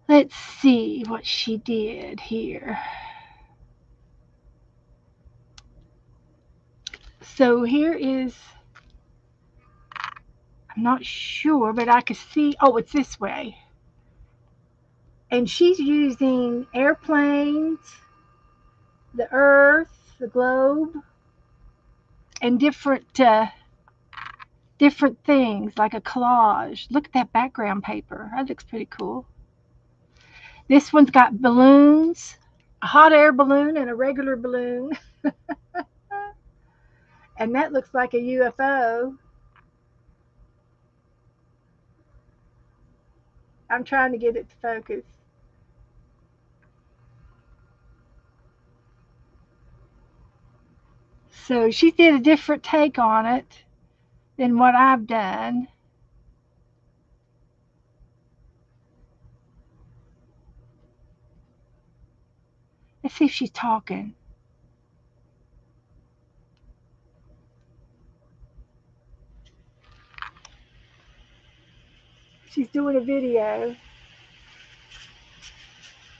Let's see what she did here. So here is, I'm not sure, but I could see, oh, it's this way. And she's using airplanes, the earth, the globe, and different things like a collage. Look at that background paper. That looks pretty cool. This one's got balloons, a hot air balloon and a regular balloon. And that looks like a UFO. I'm trying to get it to focus. So she did a different take on it than what I've done. Let's see if she's talking. She's doing a video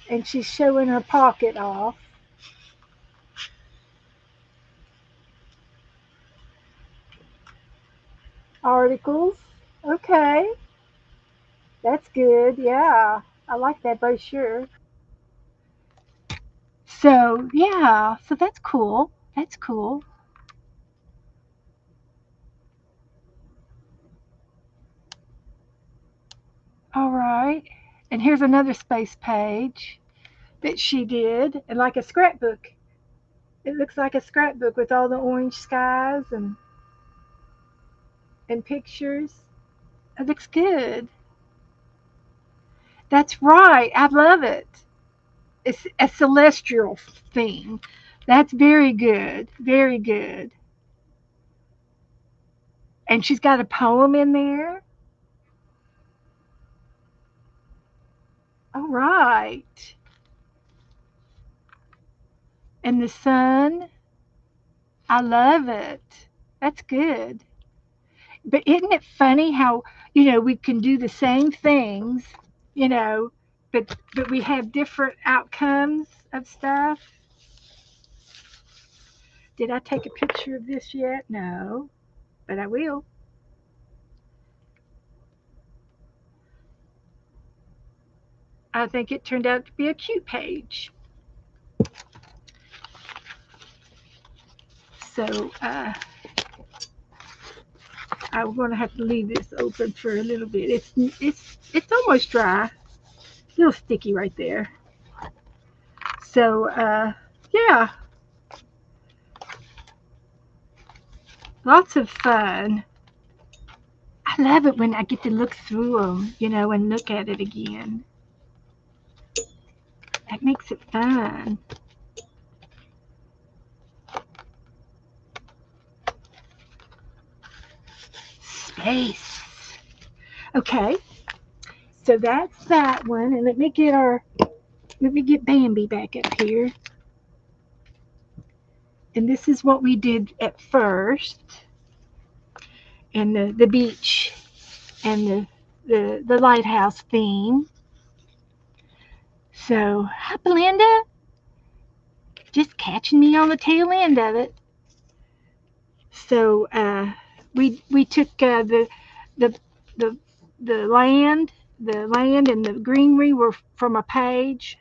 and she's showing her pocket off. Articles. Okay. That's good. Yeah. I like that brochure. So, yeah. So that's cool. That's cool. All right. And here's another space page that she did, and like a scrapbook. It looks like a scrapbook with all the orange skies and pictures. It looks good. That's right. I love it. It's a celestial theme. That's very good. Very good. And she's got a poem in there. All right. And the sun. I love it. That's good. But isn't it funny how, we can do the same things, you know, but we have different outcomes of stuff? Did I take a picture of this yet? No, but I will. I think it turned out to be a cute page. So I'm going to have to leave this open for a little bit. It's almost dry. A little sticky right there. So yeah, lots of fun. I love it when I get to look through them, and look at it again. That makes it fun. Space. Okay, so that's that one, and let me get Bambi back up here. And this is what we did at first, and the beach and the lighthouse theme. So, hi, Belinda. Just catching me on the tail end of it. So, we took the the the land and the greenery were from a page,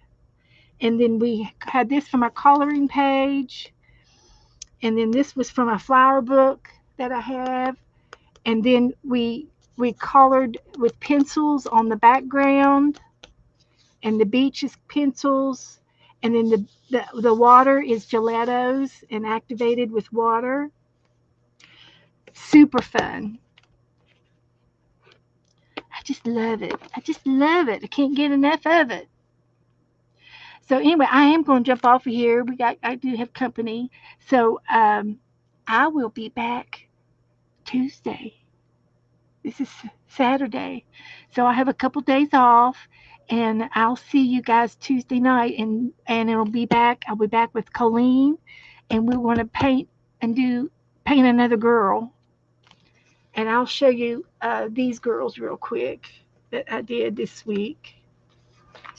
and then we had this from a coloring page, and then this was from a flower book that I have, and then we colored with pencils on the background, and the beach is pencils, and then the water is gelatos and activated with water. Super fun. I just love it. I just love it. I can't get enough of it. So anyway, I am going to jump off of here. I do have company, so I will be back Tuesday. This is Saturday, so I have a couple days off, and I'll see you guys Tuesday night, and it'll be back. I'll be back with Colleen, and we want to paint another girl, and I'll show you these girls real quick that I did this week.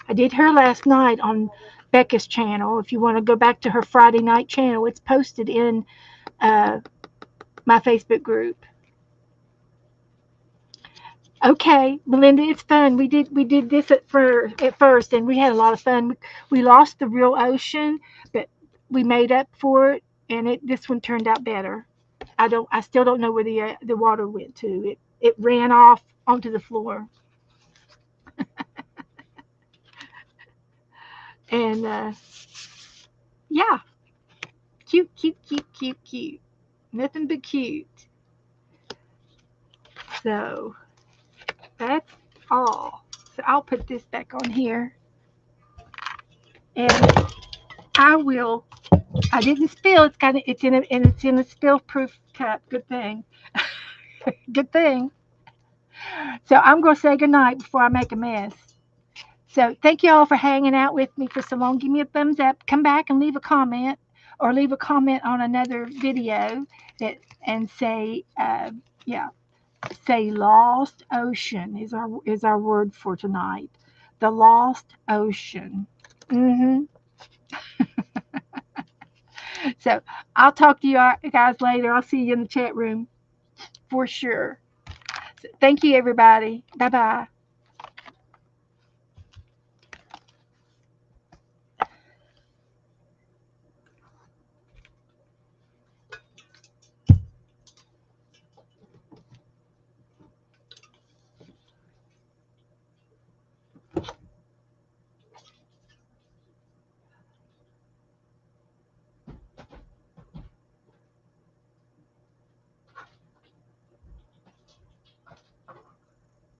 I did her last night on Becca's channel. If you want to go back to her Friday night channel, it's posted in uh, my Facebook group. Okay, Belinda, it's fun. We did this at first, and we had a lot of fun. We lost the real ocean, but we made up for it, and this one turned out better. I still don't know where the water went to. It ran off onto the floor, and yeah, cute, cute, cute, cute, cute. Nothing but cute. So that's all. So I'll put this back on here, and I will. I didn't spill. It's in a spill proof cup. Good thing. Good thing. So I'm going to say goodnight before I make a mess. So thank you all for hanging out with me for so long. Give me a thumbs up. Come back and leave a comment, or leave a comment on another video and say yeah, say lost ocean is our word for tonight. The lost ocean. Mm-hmm. So I'll talk to you guys later. I'll see you in the chat room for sure. So thank you, everybody. Bye bye.